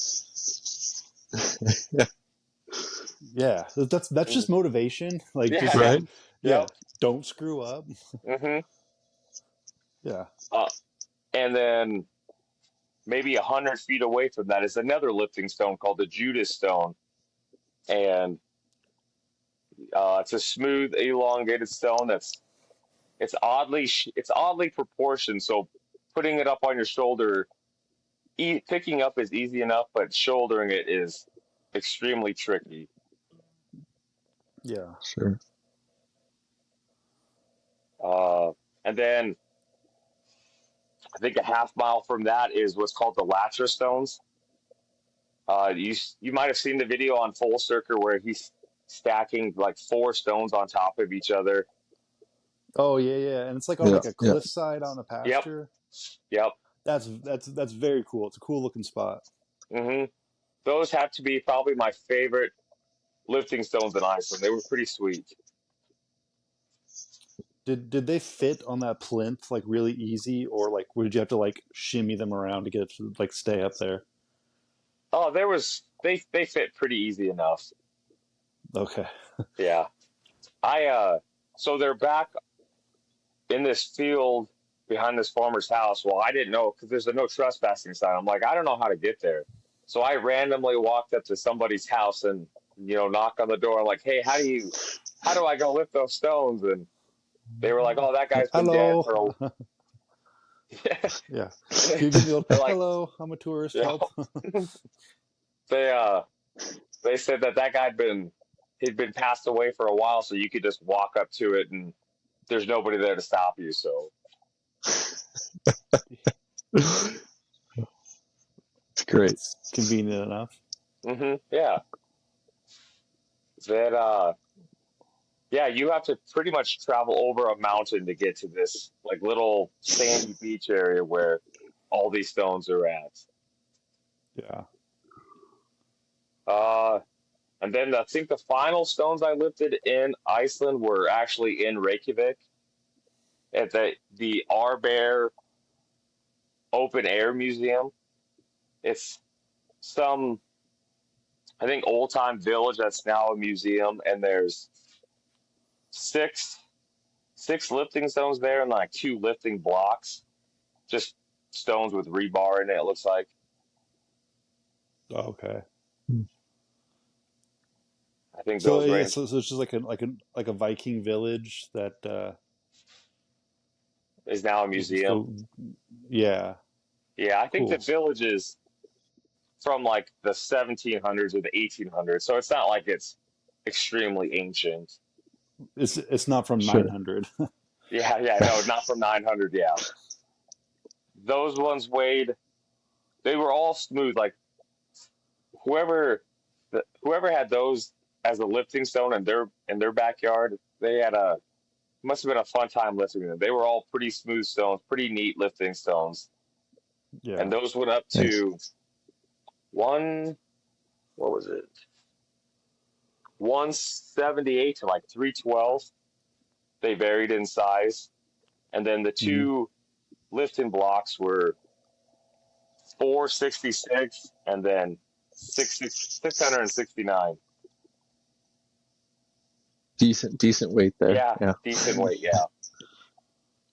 Yeah, that's just motivation. Like Yeah, just yeah, Right? yeah, yep. don't screw up. hmm Yeah. Uh, and then maybe 100 feet away from that is another lifting stone called the Judas Stone, and it's a smooth, elongated stone that's it's oddly proportioned. So putting it up on your shoulder, picking up is easy enough, but shouldering it is extremely tricky. Yeah. Sure. And then I think a half mile from that is what's called the Latcher Stones. You might have seen the video on Full Circle where he's stacking like four stones on top of each other. Oh yeah, yeah, and it's like on Yeah. like a Yeah. cliffside on a Yep, pasture. yep. That's very cool. It's a cool looking spot. hmm Those have to be probably my favorite lifting stones in Iceland. They were pretty sweet. Did they fit on that plinth like really easy, or like would you have to like shimmy them around to get it to like stay up there? Oh, they fit pretty easy enough. Okay. Yeah. I so they're back in this field behind this farmer's house. Well, I didn't know because there's a no trespassing sign. I'm like, I don't know how to get there. So I randomly walked up to somebody's house and knock on the door. I'm like, hey, how do I go lift those stones? And they were like, oh, that guy's been dead for Hello. a Yeah. You give me the old they're like, hello. I'm a tourist. you Help. know, they uh they said that he'd been passed away for a while, so you could just walk up to it and there's nobody there to stop you. So It's great. That's convenient enough. yeah, that yeah, you have to pretty much travel over a mountain to get to this like little sandy beach area where all these stones are at. Yeah. Uh, and then I think the final stones I lifted in Iceland were actually in Reykjavik at the Arbear Open Air Museum. It's some, I think, old time village that's now a museum, and there's six six lifting stones there and like two lifting blocks, just stones with rebar in it. It looks like. Okay. I think So those yeah, range so it's just like a Viking village that is now a is museum. still, yeah, Yeah, I think the cool. village is from like the 1700s or the 1800s, so it's not like it's extremely ancient. It's not from Sure. 900. Yeah, yeah, no, not from 900. Yeah, those ones weighed. They were all smooth. Like whoever, whoever had those as a lifting stone in their backyard, they had a must have been a fun time lifting them. They were all pretty smooth stones, pretty neat lifting stones, and Yeah. those went up Nice. to one. What was it? 178 to like 312. They varied in size, and then the Mhm. two lifting blocks were 466 and then 669. Decent weight there. Yeah, Yeah. decent weight. Yeah.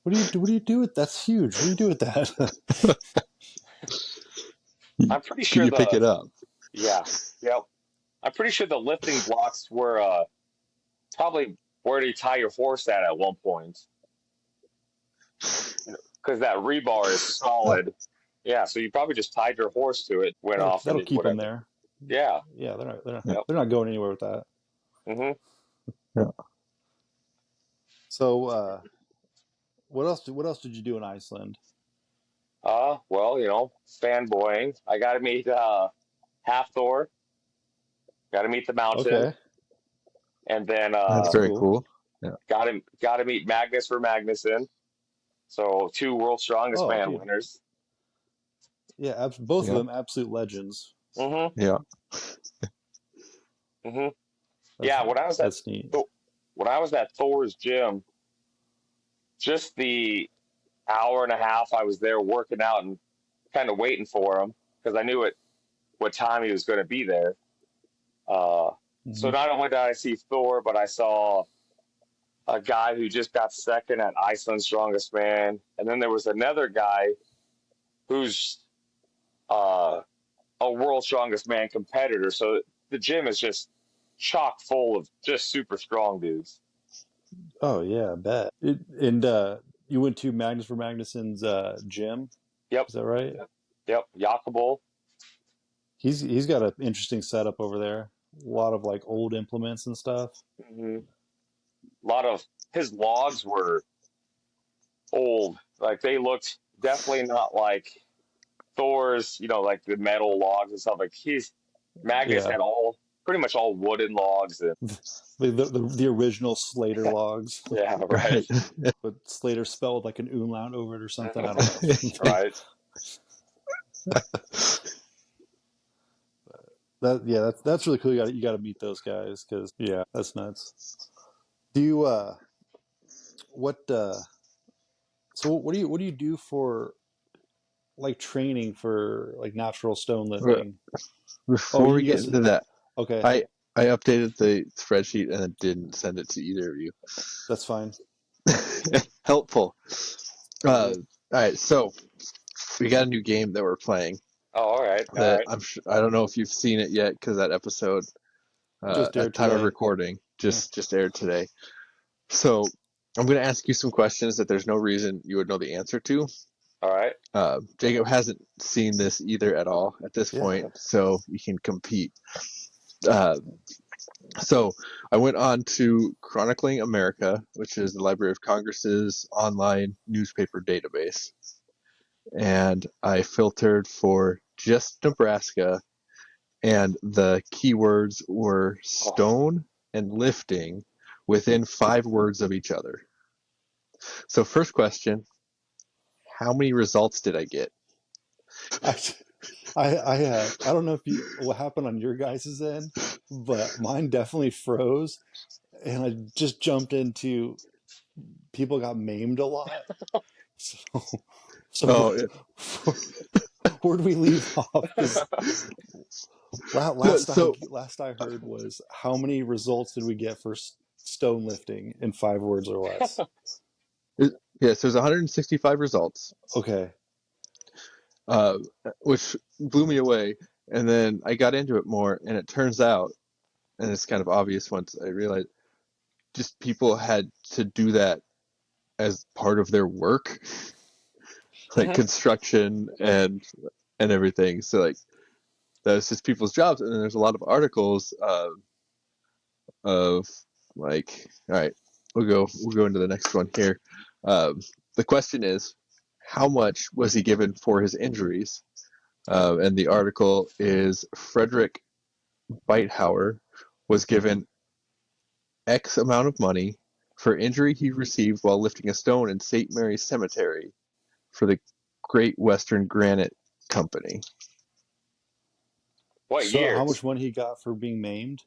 What do you do with that's huge? What do you do with that? I'm pretty sure You pick it up. yeah, yep. I'm pretty sure the lifting blocks were probably where you tie your horse at one point, because that rebar is Oh, solid. Yeah, so you probably just tied your horse to it, went off, and That'll did keep them whatever. there. Yeah. Yeah, yeah. Yep. they're not going anywhere with that. hmm Yeah. So what else did you do in Iceland? Well, fanboying. I got to meet Half Thor. Got to meet the mountain, Okay, and then That's that's very cool. cool. Yeah. got to meet Magnus for Magnuson. So two World's Strongest Oh, Man dude. winners. Yeah, both of Yeah. them absolute legends. hmm Yeah. hmm That's Yeah, that's neat. When I was at Thor's gym, just the hour and a half I was there working out and kind of waiting for him because I knew what time he was going to be there. Uh, so Hmm. not only did I see Thor, but I saw a guy who just got second at Iceland's Strongest Man, and then there was another guy who's uh, a World's Strongest Man competitor. So the gym is just chock full of just super strong dudes. Oh yeah, I bet. And you went to Magnus for Magnuson's gym. Yep, Is that right? yep. Yakable. He's got an interesting setup over there. A lot of like old implements and stuff. Hmm. A lot of his logs were old. Like they looked definitely not like Thor's, like the metal logs and stuff. Like Magnus Yeah, had all pretty much all wooden logs and the original Slater logs, yeah, right. Right. but Slater spelled like an umlaut over it or something. I don't know. Right. That's really cool. You got to meet those guys because yeah, that's nuts. Do you what so what do you do for like training for like natural stone lifting? Oh, Before we you get guys, into that, okay, I updated the spreadsheet and then didn't send it to either of you. that's fine. Helpful. Hmm. All right, so we got a new game that we're playing Oh, all right, all that right, I don't know if you've seen it yet because that episode Just at dared time of today. recording Yeah. just aired today. So I'm going to ask you some questions that there's no reason you would know the answer to. all right. Jacob hasn't seen this either at all at this Yeah. point, so you can compete. Uh, so I went on to Chronicling America, which is the Library of Congress's online newspaper database, and I filtered for just Nebraska, and the keywords were Oh, stone and lifting within 5 words of each other. So, first question, how many results did I get? I I don't know if you what happened on your guys' end, but mine definitely froze, and I just jumped into people got maimed a lot. So so Oh, where do we leave off? Because no, so last I heard was how many results did we get for stone lifting in 5 words or less? yes, there's 165 results, Okay, uh, which blew me away. And then I got into it more, and it turns out, and it's kind of obvious once I realized, just people had to do that as part of their work, like construction and everything. So like that's just people's jobs. And then there's a lot of articles of like, all right, we'll go into the next one here. The question is, how much was he given for his injuries? And the article is Frederick Beithauer was given X amount of money for injury he received while lifting a stone in St. Mary's Cemetery for the Great Western Granite Company. what so how year? much money he got for being maimed?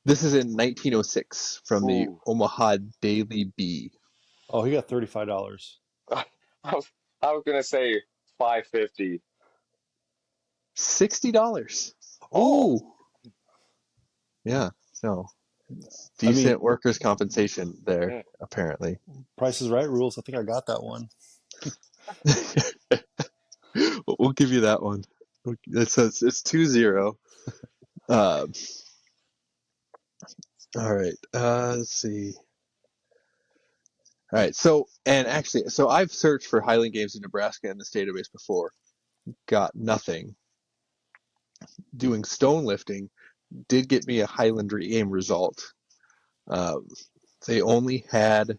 This is in 1906 from the Ooh, Omaha Daily Bee. Oh, he got $35. I was, I was gonna say 550. $60. Oh, Ooh, Yeah, so I mean, decent workers' compensation there, mm. apparently. Price is Right rules. I think I got that one. We'll give you that one. It says it's 2-0. Uh, all right. Let's see. All right. So, and actually, so I've searched for Highland games in Nebraska in this database before. Got nothing. Doing stone lifting did get me a Highland game result. Um, they only had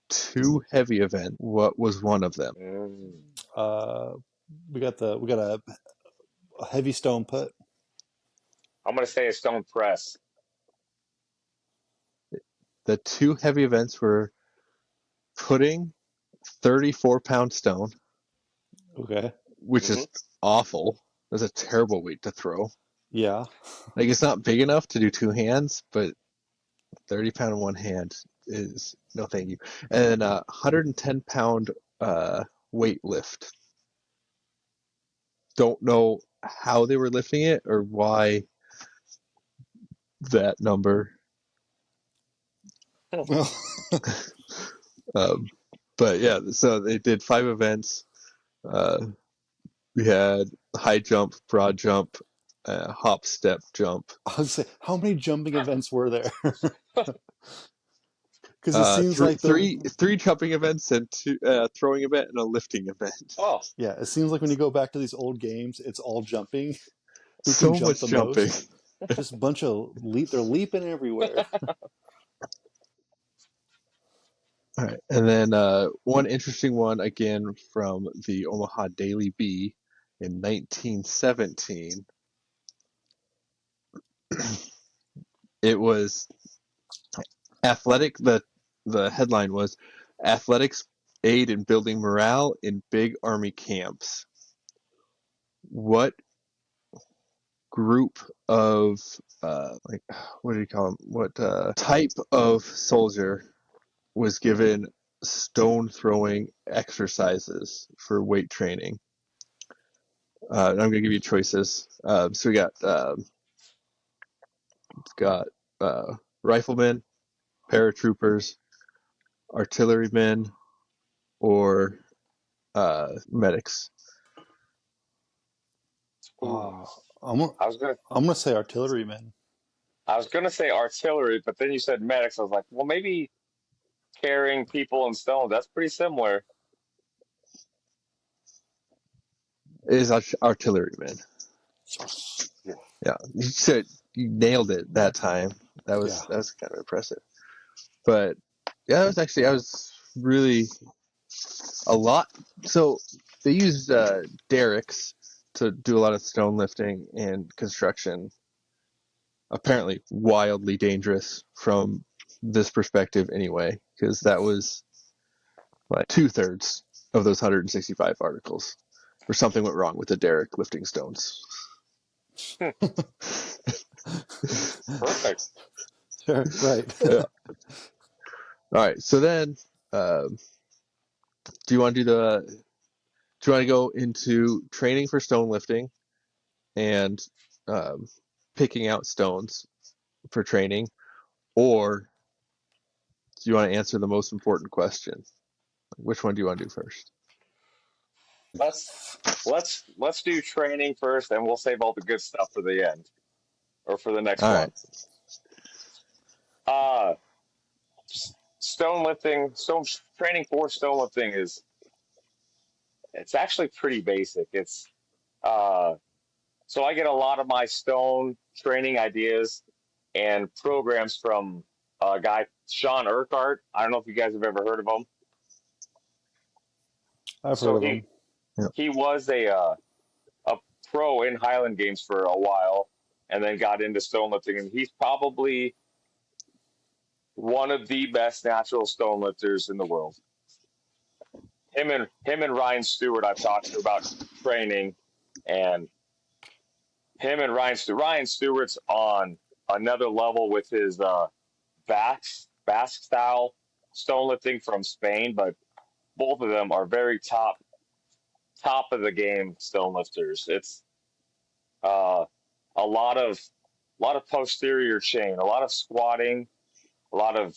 2 heavy events. What was one of them? Mm. Uh, we got a heavy stone put. I'm gonna say a stone press. The 2 heavy events were putting 34-pound stone, Okay, which Hmm. is awful. That's a terrible weight to throw. yeah. Like it's not big enough to do 2 hands, but 30 pound in one hand is no thank you. And then 110-pound weight lift. Don't know how they were lifting it or why that number. Well, Um, but yeah, so they did 5 events. Uh, we had high jump, broad jump, hop, step, jump. I would say, how many jumping events were there? Because it seems like three jumping events and two throwing event and a lifting event. Oh, yeah, it seems like when you go back to these old games, it's all jumping. Who can So jump much the jumping. most? Just a bunch of they're leaping everywhere. All right, and then one interesting one again from the Omaha Daily Bee in 1917. It was athletic. The headline was athletics aid in building morale in big army camps. What group of like what do you call them? What type of soldier was given stone throwing exercises for weight training? I'm going to give you choices. So we got riflemen, paratroopers, artillerymen, or medics. ooh. Uh, I'm gonna, I was gonna I'm gonna say artilleryman. I was gonna say artillery, but then you said medics. I was like, well, maybe carrying people and stones. That's pretty similar. It is artillerymen. Yes. Yeah. Yeah, you nailed it that time. That Yeah. was kind of impressive. But yeah, that was actually I was really a lot. So they used derricks to do a lot of stone lifting and construction. Apparently, wildly dangerous from this perspective, anyway, because that was like 2/3 of those 165 articles, or something went wrong with the derrick lifting stones. Perfect. Sure, right. Yeah. All right. So then, do you want to do you want to go into training for stone lifting and um, picking out stones for training, or do you want to answer the most important question? Which one do you want to do first? Let's let's do training first, and we'll save all the good stuff for the end or for the next All one. right. Uh stone lifting, stone training for stone lifting is it's actually pretty basic. It's uh so I get a lot of my stone training ideas and programs from a guy Sean Urquhart. I don't know if you guys have ever heard of him. I've heard So of them. Yeah. he was a pro in Highland games for a while, and then got into stone lifting, and he's probably one of the best natural stone lifters in the world. Him and Ryan Stewart I've talked to about training, and him and Ryan Stewart's on another level with his Basque style stone lifting from Spain, but both of them are very top of the game stone lifters. It's uh, a lot of posterior chain, a lot of squatting, a lot of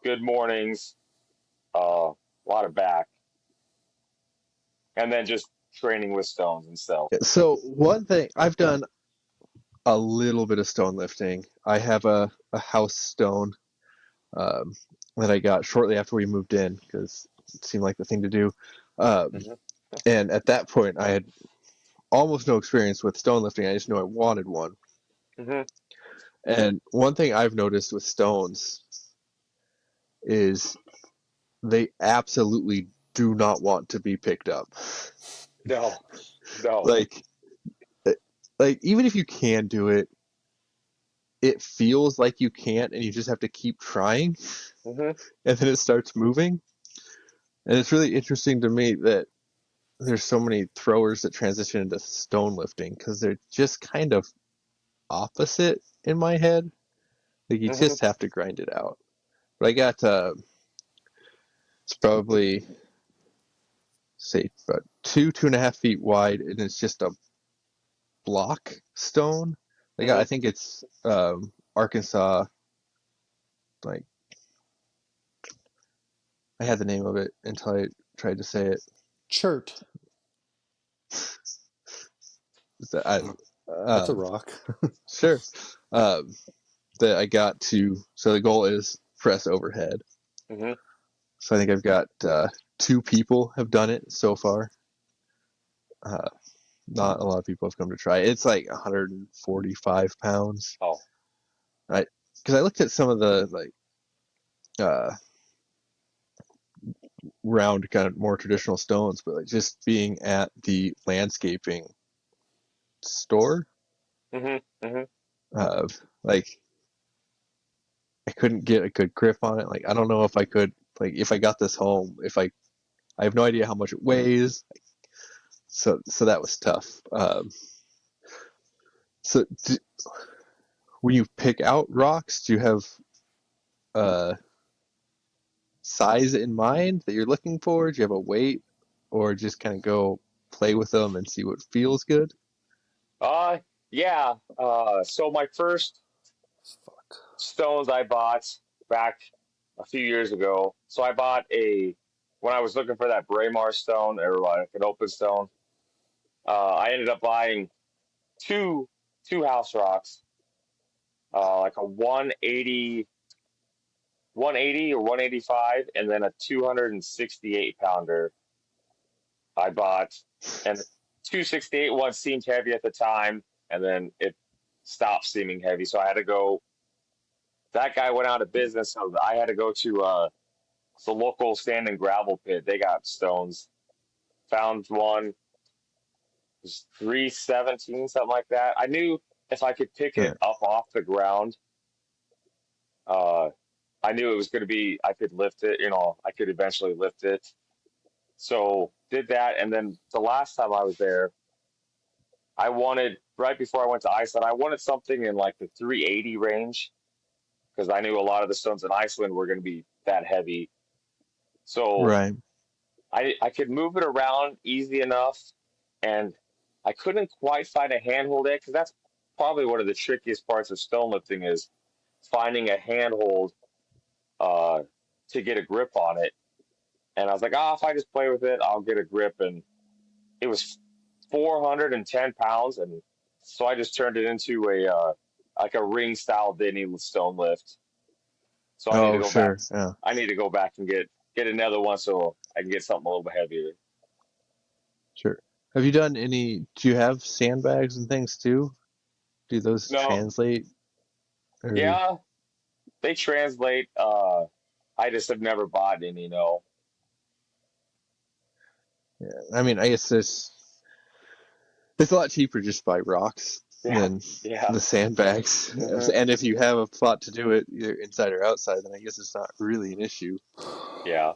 good mornings, a lot of back, and then just training with stones and stuff. So one thing I've done a little bit of stone lifting. I have a house stone um, that I got shortly after we moved in because it seemed like the thing to do. Um, Hmm. and at that point, I had almost no experience with stone lifting. I just knew I wanted one. Hmm. And one thing I've noticed with stones is they absolutely do not want to be picked up. No, no. Like, like even if you can do it, it feels like you can't, and you just have to keep trying, Hmm. and then it starts moving. And it's really interesting to me that there's so many throwers that transition into stone lifting because they're just kind of opposite in my head. Like you Hmm. just have to grind it out. But I got it's probably say about 2.5 feet wide, and it's just a block stone. I Hmm. think it's Arkansas. Like I had the name of it until I tried to say it. Chert. I, That's a um, rock. sure. Um, that I got to. So the goal is press overhead. Hmm. So I think I've got 2 people have done it so far. Uh, Not a lot of people have come to try it. It's like 145 pounds. Oh. Because I looked at some of the like uh, round kind of more traditional stones, but like just being at the landscaping store, Hmm. Hmm. uh, like I couldn't get a good grip on it. Like I don't know if I could, like if I got this home, if I have no idea how much it weighs. So that was tough. So do, when you pick out rocks, do you have uh size in mind that you're looking for? Do you have a weight, or just kind of go play with them and see what feels good? Uh, yeah. So my first Fuck. stones I bought back a few years ago. So I bought when I was looking for that Braemar stone or like an open stone. I ended up buying two two house rocks, like a 180 or 185, and then a 268 pounder I bought. And the 268 one seemed heavy at the time, and then it stopped seeming heavy. So I had to go. That guy went out of business, so I had to go to the local sand and gravel pit. They got stones. Found one, it was 317, something like that. I knew if I could pick Yeah. it up off the ground, uh, I knew it was going to be, I could lift it, I could eventually lift it. So did that. And then the last time I was there, I wanted, right before I went to Iceland, I wanted something in like the 380 range because I knew a lot of the stones in Iceland were going to be that heavy. So Right. I could move it around easy enough, and I couldn't quite find a handhold it because that's probably one of the trickiest parts of stone lifting is finding a handhold uh, to get a grip on it. And I was like, if I just play with it, I'll get a grip. And it was 410 pounds, and so I just turned it into a like a ring style Dinnie stone lift. So I need to Oh, go back. sure. Yeah, I need to go back and get another one so I can get something a little bit heavier. sure. Have you done any? Do you have sandbags and things too? Do those No, translate? Or yeah, they translate. I just have never bought any. No. yeah, I mean, I guess it's a lot cheaper just to buy rocks Yeah, than yeah. the sandbags. Hmm. And if you have a plot to do it, either inside or outside, then I guess it's not really an issue. Yeah.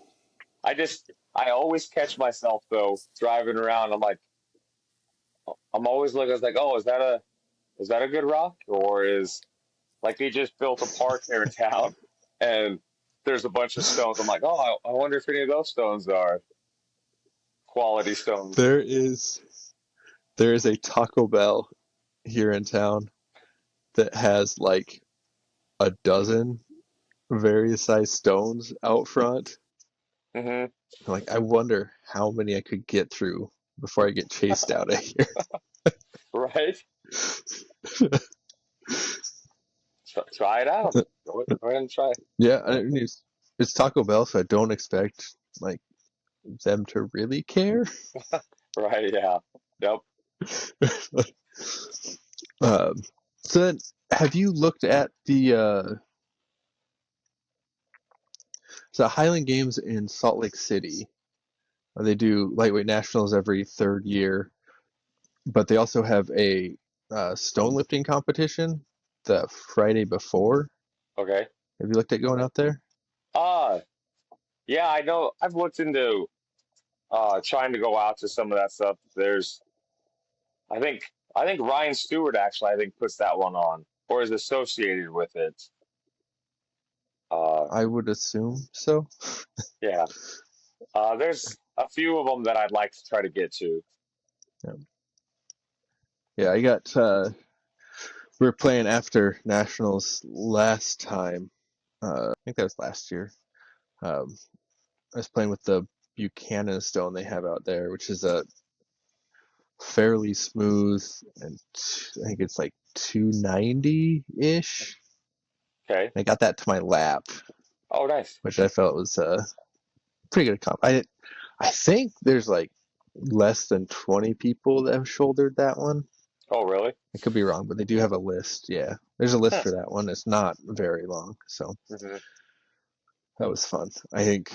I just I always catch myself though driving around. I'm always looking. I was like, oh, is that a good rock, or is like they just built a park here in town, and there's a bunch of stones. I'm like, oh, I wonder if any of those stones are quality stones. There is there is a Taco Bell here in town that has like a dozen various size stones out front. Hmm. Like, I wonder how many I could get through before I get chased out of here. Right? Try it out. Go ahead and try. Yeah, I mean, it's Taco Bell, so I don't expect like them to really care. Right? Yeah. Yep. um, so then, have you looked at the Highland Games in Salt Lake City? They do lightweight nationals every third year, but they also have a stone lifting competition the Friday before. Okay. Have you looked at going out there? Uh yeah, I know. I've looked into trying to go out to some of that stuff. I think I think Ryan Stewart actually I think puts that one on or is associated with it. Uh I would assume so. yeah. There's a few of them that I'd like to try to get to. Yeah, yeah, I got. We were playing after nationals last time. I think that was last year. Um, I was playing with the Buchanan stone they have out there, which is a fairly smooth, and I think it's like 290 ish. Okay. I got that to my lap, Oh, nice. which I felt was pretty good comp. I think there's like less than 20 people that have shouldered that one. Oh, really? I could be wrong, but they do have a list. Yeah, there's a list Huh. for that one. It's not very long, so Hmm. that was fun. I think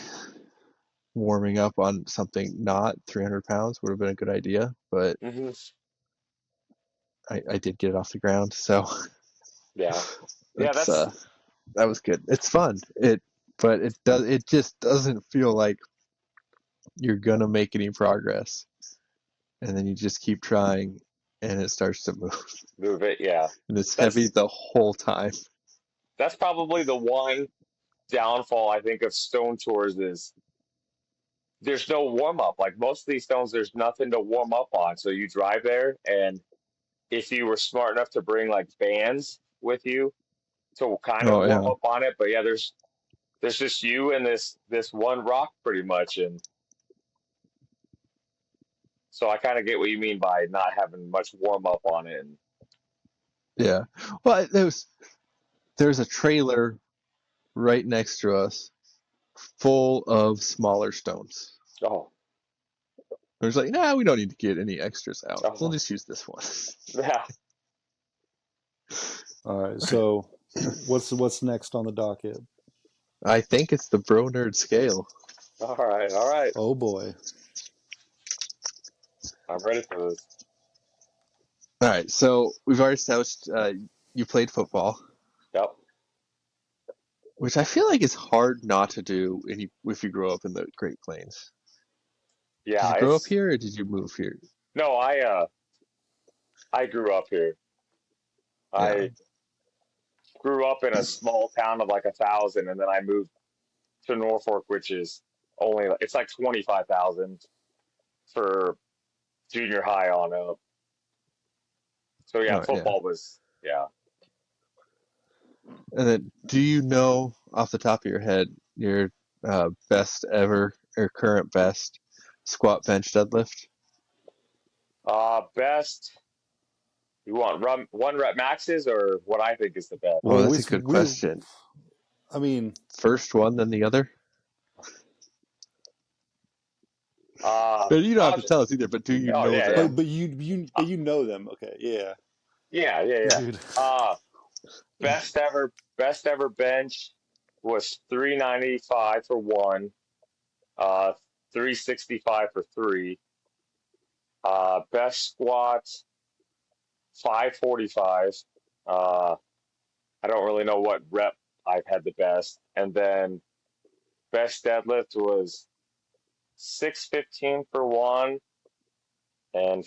warming up on something not 300 pounds would have been a good idea, but Hmm. I did get it off the ground, so Yeah. Yeah, that's that's that was good. It's fun. But it just doesn't feel like you're gonna make any progress, and then you just keep trying, and it starts to move, move it. Yeah. and it's heavy That's the whole time. that's probably the one downfall I think of stone tours is there's no warm up. Like most of these stones, there's nothing to warm up on. So you drive there, and if you were smart enough to bring like bands with you to kind of Oh warm yeah, up on it, but yeah, there's just you and this one rock pretty much, and so I kind of get what you mean by not having much warm up on it. And yeah. Well, there's a trailer right next to us full of smaller stones. oh, There's like, nah, we don't need to get any extras out. We'll oh, just use this one. yeah. All right. So what's next on the docket? I think it's the Bro Nerd scale. All right, all right. Oh boy. I'm ready for this. All right, so we've already established you played football, Yep. which I feel like is hard not to do if you grow up in the Great Plains. Did Yeah, you grow up it's here or did you move here? no, I grew up here. Yeah. I grew up in a small town of like 1,000, and then I moved to Norfolk, which is only it's like 25,000 for junior high on up. So yeah, Oh, yeah. football was yeah. And then, do you know off the top of your head your best ever or current best squat, bench, deadlift? Best. You want one rep maxes or what I think is the best? Oh, Well, that's a good question. I mean, First one, then the other. Uh, And you don't have I'll to just, tell us either, but do you oh know yeah, yeah, them? but you know them. Okay. Yeah. yeah, yeah, yeah. Dude. Uh, best ever bench was 395 for one, 365 for three. Best squat 545. Uh, I don't really know what rep I've had the best, and then best deadlift was 615 for one and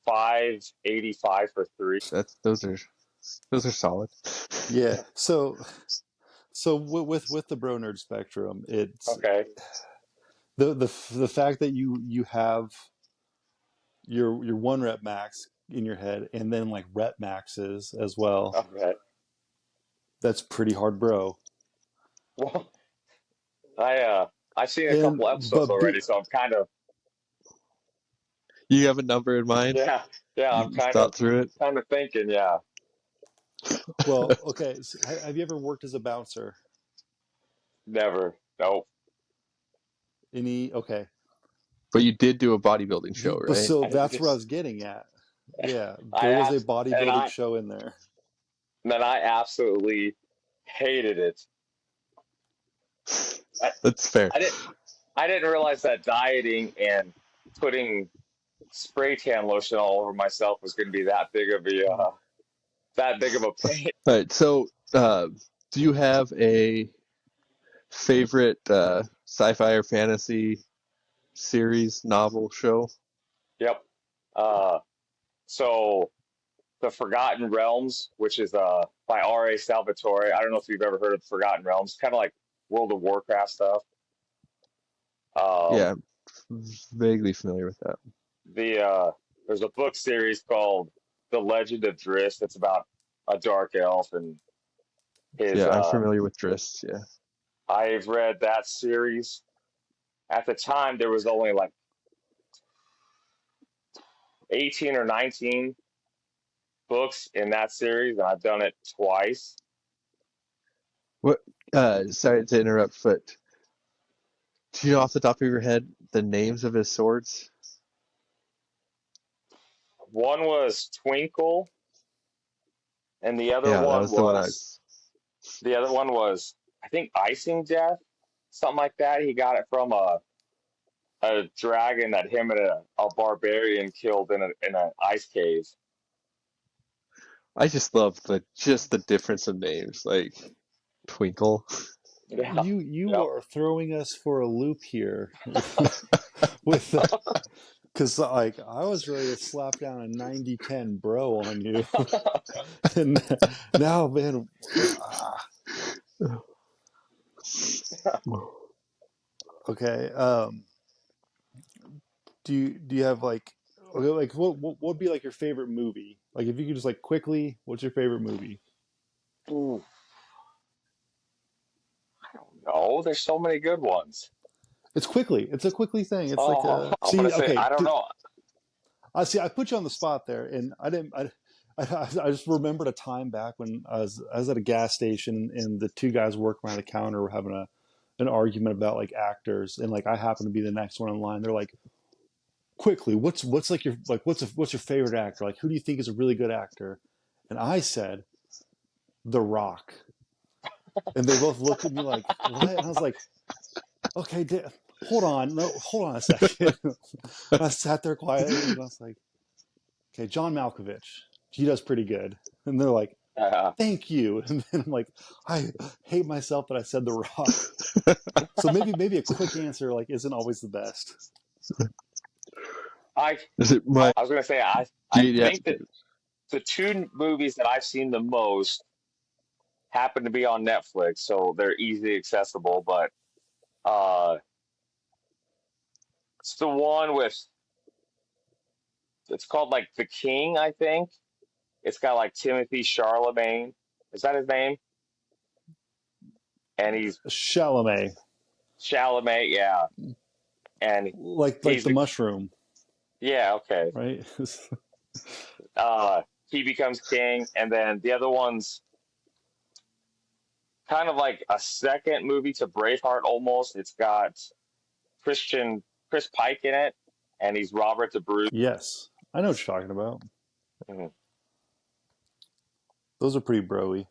585 for three. That's those are solid. Yeah. So with the bro nerd spectrum, it's Okay, the fact that you have your one rep max in your head and then like rep maxes as well. okay. That's pretty hard, bro. Well, I've seen a And couple but episodes already, so I'm kind of You have a number in mind? yeah, yeah. I'm You thought through it? kind of thinking, yeah. well, okay. So have you ever worked as a bouncer? Never, nope. Any? Okay. But you did do a bodybuilding show, But right? so I that's where I just was getting at. Yeah, I there was a abs and bodybuilding show in there. I absolutely hated it. I, That's fair. I didn't I didn't realize that dieting and putting spray tan lotion all over myself was going to be that big of a pain. All right, so do you have a favorite sci-fi or fantasy series, novel, show? Yep. Uh, so the Forgotten Realms, which is by R.A. Salvatore. I don't know if you've ever heard of the Forgotten Realms. Kind of like World of Warcraft stuff. Um, Yeah, vaguely familiar with that. there's a book series called The Legend of Drizzt. It's about a dark elf and his. Yeah, I'm familiar with Drizzt. Yeah, I've read that series. At the time, there was only like 18 or 19 books in that series, and I've done it twice. what Sorry to interrupt, but do you know off the top of your head the names of his swords? One was Twinkle, and Yeah, that was the one I was. the other one was I think Icing Death, something like that. He got it from a dragon that him and a barbarian killed in an ice cave. I just love the difference of names, like Twinkle. Yeah. You Yep. are throwing us for a loop here with because like I was ready to slap down a 90-10 bro on you, and now, man, okay. Do you have like okay, like what would be like your favorite movie? Like if you could just like quickly, what's your favorite movie? Ooh, I don't know. There's so many good ones. It's quickly. It's a quickly thing. It's like Oh, a I'm gonna see. say Okay, I don't know. I see. I put you on the spot there, and I didn't. I just remembered a time back when I was at a gas station, and the two guys working behind the counter were having an argument about like actors, and like I happened to be the next one in line. They're like, quickly, what's like your like what's your favorite actor? Like who do you think is a really good actor? And I said, The Rock, and they both looked at me like, what? And I was like, okay, hold on, no, hold on a second. I sat there quietly, and I was like, okay, John Malkovich, he does pretty good. And they're like, Uh, thank you. And then I'm like, I hate myself that I said The Rock. So maybe a quick answer like isn't always the best. I Is it my? I was gonna say I Yeah. think that the two movies that I've seen the most happen to be on Netflix, so they're easily accessible. But uh, it's the one with it's called like The King, I think. It's got like Timothy Charlemagne. Is that his name? And he's Chalamet, Chalamet, yeah. And like he's the the mushroom, yeah, okay. right? He becomes king, and then the other one's kind of like a second movie to Braveheart almost. It's got Chris Pike in it, and he's Robert the Bruce. Yes, I know what you're talking about. Mhm. Those are pretty broy.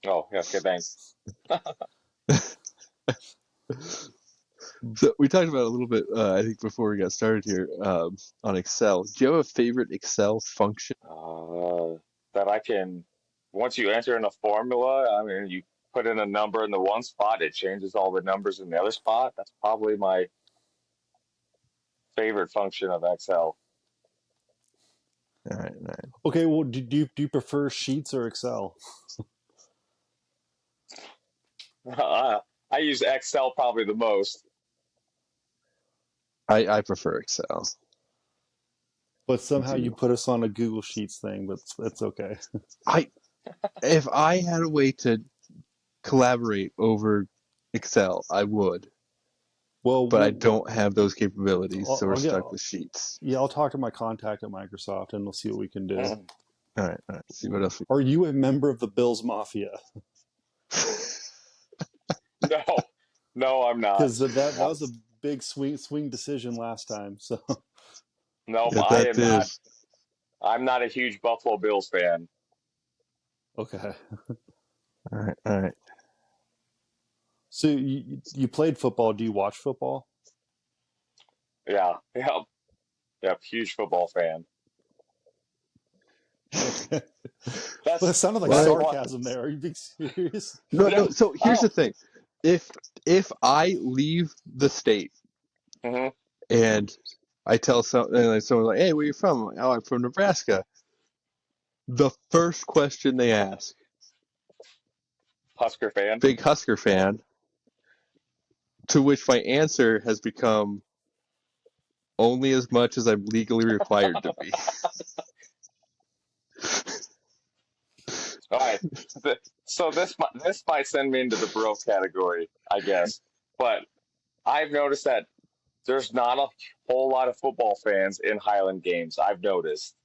Oh, yeah, okay, thanks. So we talked about it a little bit, I think, before we got started here on Excel. Do you have a favorite Excel function? That I can, once you enter in a formula, I mean, you put in a number in the one spot, it changes all the numbers in the other spot. That's probably my favorite function of Excel. All right, all right. Okay, well, do you prefer Sheets or Excel? I use Excel probably the most. I prefer Excel. But somehow Do you put us on a Google Sheets thing, but it's okay. if I had a way to collaborate over Excel, I would, Well, but I don't have those capabilities, so we're I'll get stuck with Sheets. yeah. I'll talk to my contact at Microsoft, and we'll see what we can do. All right. See what else. Are you a member of the Bills Mafia? No, no, I'm not. Because that was a big swing decision last time. So Nope, Yeah, I that am not. is. I'm not a huge Buffalo Bills fan. okay. All right, all right. So you played football. Do you watch football? Yeah, yep, yep, huge football fan. Okay. Well, it That's sounded like that's What? what. sarcasm there. Are you being serious? No, Yeah, no. So here's oh, the thing: if I leave the state hmm and I tell someone like, "Hey, where you from?" I'm like, "Oh, I'm from Nebraska." The first question they ask, Husker fan. big Husker fan, to which my answer has become only as much as I'm legally required to be. All right, so this might send me into the bro category, I guess. But I've noticed that there's not a whole lot of football fans in Highland games. I've noticed.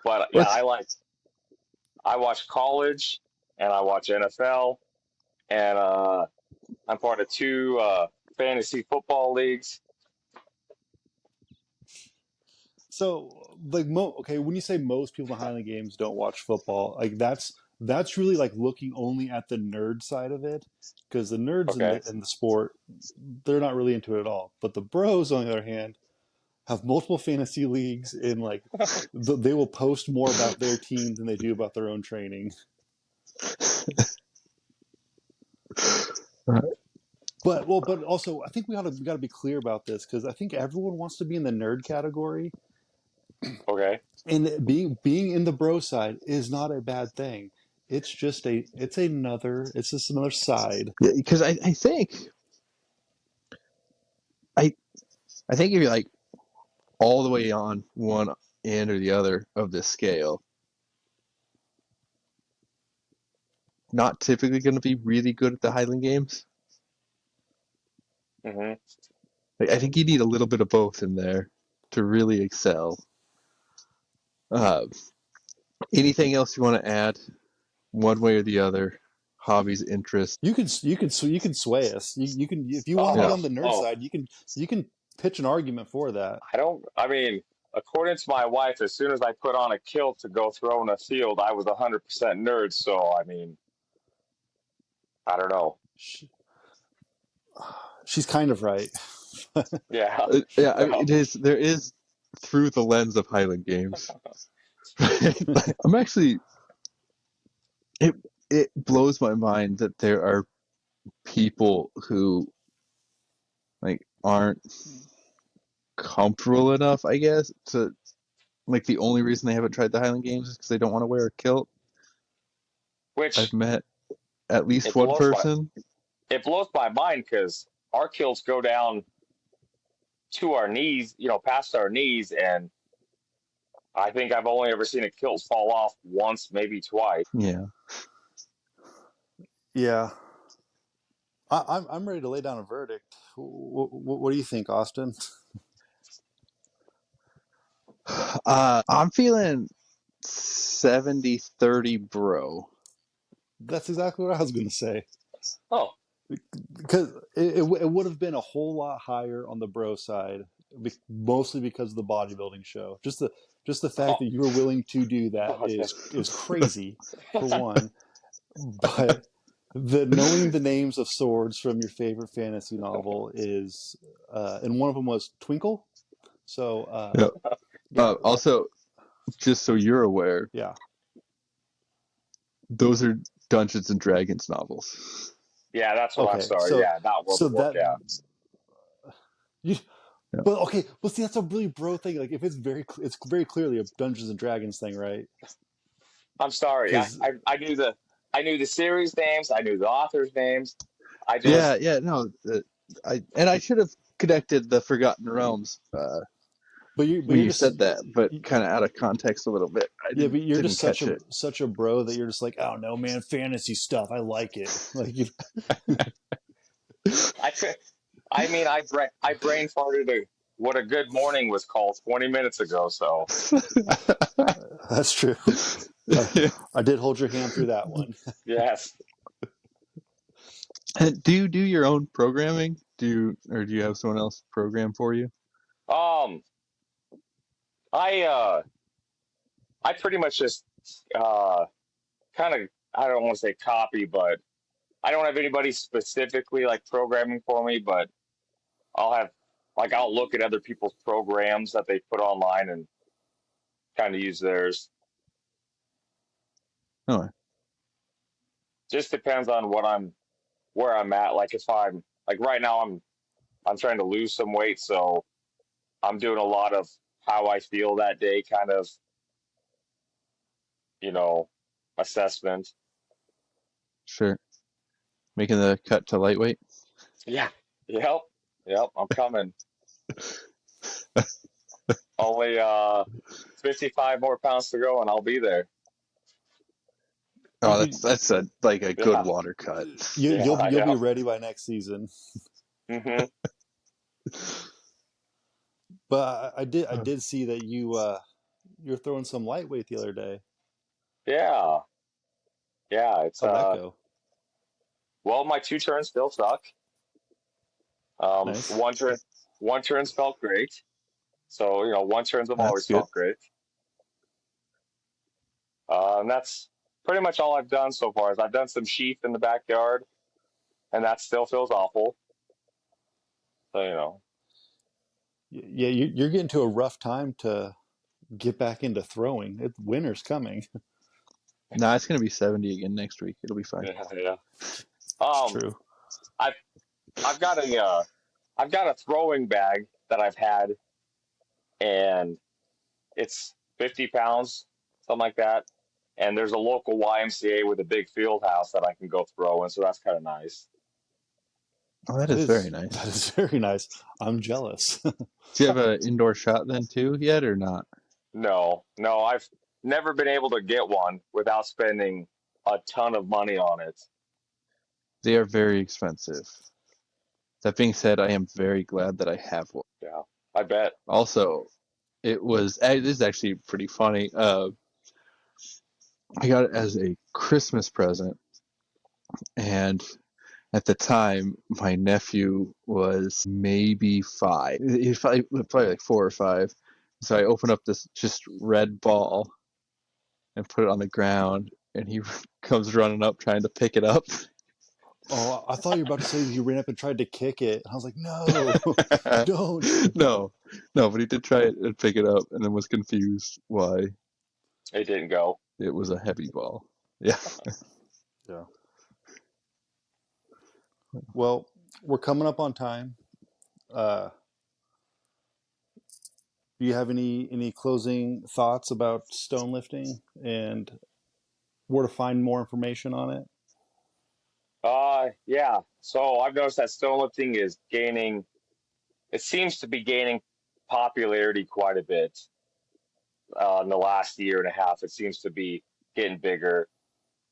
But yeah, Let's I watch college and I watch NFL. and I'm part of two fantasy football leagues. So, like, okay, when you say most people in the Highland Games don't watch football, like that's really like looking only at the nerd side of it, because the nerds in Okay. the sport, they're not really into it at all. But the bros, on the other hand, have multiple fantasy leagues, and like they will post more about their team than they do about their own training. But also I think we gotta be clear about this, because I think everyone wants to be in the nerd category, Okay. and being in the bro side is not a bad thing. It's just another side. Yeah, because I I think if you're like all the way on one end or the other of this scale, not typically going to be really good at the Highland Games. Hmm. I think you need a little bit of both in there to really excel. Uh, Anything else you want to add, one way or the other? Hobbies, interests. You can sway us. You can, if you want to be Oh, on the nerd oh, side, you can pitch an argument for that. I don't. I mean, according to my wife, as soon as I put on a kilt to go throw in a field, I was 100% nerd. So I mean, I don't know. She, she's kind of right. Yeah. Yeah, I mean, No. it is. There is through the lens of Highland Games. I'm actually. It it blows my mind that there are people who like aren't comfortable enough, I guess, to like the only reason they haven't tried the Highland Games is because they don't want to wear a kilt. I've Which met at least it one blows my person. it blows my mind because our kilts go down to our knees, past our knees, and I think I've only ever seen a kilt fall off once, maybe twice. Yeah. Yeah, I'm ready to lay down a verdict. What do you think, Austin? I'm feeling 70-30 bro. That's exactly what I was going to say. Oh, Because it would have been a whole lot higher on the bro side, mostly because of the bodybuilding show. Just the fact oh, that you were willing to do that okay. is crazy, for one. But the knowing the names of swords from your favorite fantasy novel is, and one of them was Twinkle. So Yeah. yeah, Also, just so you're aware, yeah. those are Dungeons and Dragons novels. Yeah, that's what I'm Okay, sorry. Yeah, not World so of that Warcraft. you. Yeah. But okay, well, see, that's a really bro thing. Like, if it's very clearly a Dungeons and Dragons thing, right? I'm sorry. I, Because I I knew the series names. I knew the authors' names. I Yeah, just yeah, no, I should have connected the Forgotten Realms but when you're you just said that, but you, kind of out of context a little bit. I yeah, didn't but you're didn't just catch it. such a bro that you're just like, oh no, man, fantasy stuff, I like it. Like, you, I I mean I brain farted what a good morning was called 20 minutes ago. So that's true. I, Yeah. I did hold your hand through that one. yes. And do you do your own programming? Or do you have someone else program for you? Um, I pretty much just uh kind of, I don't want to say copy, but I don't have anybody specifically like programming for me, but I'll have I'll look at other people's programs that they put online and kind of use theirs. Oh, Just depends on where I'm at. Like if I'm like right now I'm trying to lose some weight, so I'm doing a lot of how I feel that day kind of, you know, assessment. sure. Making the cut to lightweight. Yeah. Yep. Yep, I'm coming. Only 55 more pounds to go and I'll be there. You Oh, could that's like a good Yeah. water cut. Yeah, I you'll be know. ready by next season. Hmm. But I did see that you're throwing some lightweight the other day. Yeah. Yeah, it's How'd that go? Well, my 2 turns still suck. Nice. One turns felt great. So, 1 turns have That's always good. felt great. And that's pretty much all I've done so far. Is I've done some sheath in the backyard, and that still feels awful. So. Yeah, you're getting to a rough time to get back into throwing. Winter's coming. Nah, it's gonna be 70 again next week. It'll be fine. Yeah, yeah. It's Um, true. I've I've got a throwing bag that I've had, and it's 50 pounds, something like that. And there's a local YMCA with a big field house that I can go throw in, so that's kind of nice. Oh, that That is very is that nice. is very nice. I'm jealous. Do you have an indoor shot then too yet or not? No, no, I've never been able to get one without spending a ton of money on it. They are very expensive. That being said, I am very glad that I have one. Yeah, I bet. Also, this is actually pretty funny. I got it as a Christmas present, and at the time, my nephew was maybe 5. He was probably like 4 or 5. So I opened up this just red ball and put it on the ground, and he comes running up trying to pick it up. Oh, I thought you were about to say you ran up and tried to kick it. I was like, no, don't. No, no, but he did try it and pick it up, and then was confused why It didn't go. it was a heavy ball. Yeah. Yeah. Well, we're coming up on time. Uh, do you have any closing thoughts about stone lifting and where to find more information on it? Yeah. So I've noticed that stone lifting is gaining. It seems to be gaining popularity quite a bit in the last year and a half. It seems to be getting bigger.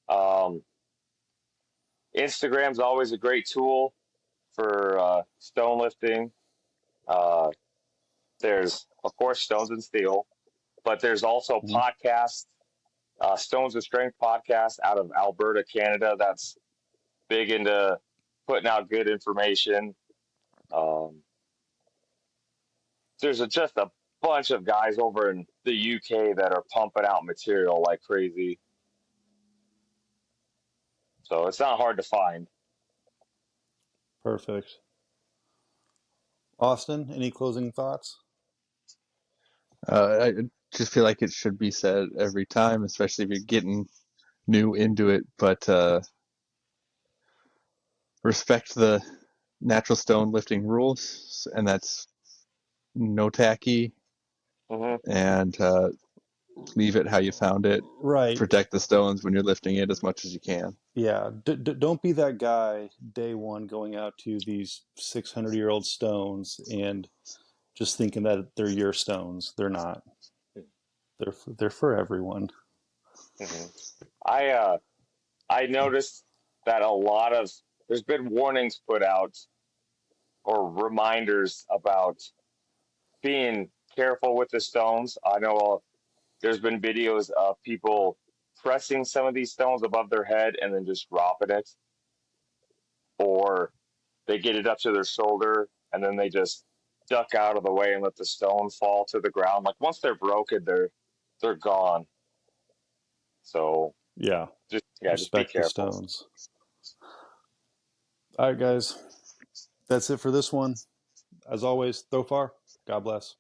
Um, Instagram's always a great tool for stone lifting. Uh, there's, of course, Stones and Steel, but there's also Mhm. podcasts, Stones and Strength podcast out of Alberta, Canada. That's big into putting out good information. Um, just a bunch of guys over in the UK that are pumping out material like crazy. So it's not hard to find. Perfect. Austin, any closing thoughts? I just feel like it should be said every time, especially if you're getting new into it, but respect the natural stone lifting rules, and that's no tacky, Hmm. and leave it how you found it. Right. Protect the stones when you're lifting it as much as you can. Yeah. Don't be that guy day one going out to these 600-year-old stones and just thinking that they're your stones. They're not. They're for everyone. Hmm. I uh, I noticed that a lot of there's been warnings put out or reminders about being careful with the stones. I know there's been videos of people pressing some of these stones above their head and then just dropping it, or they get it up to their shoulder and then they just duck out of the way and let the stone fall to the ground. Like once they're broken, they're gone. So Yeah. just be Respect the careful. stones. All right, guys. That's it for this one. As always, throw far. God bless.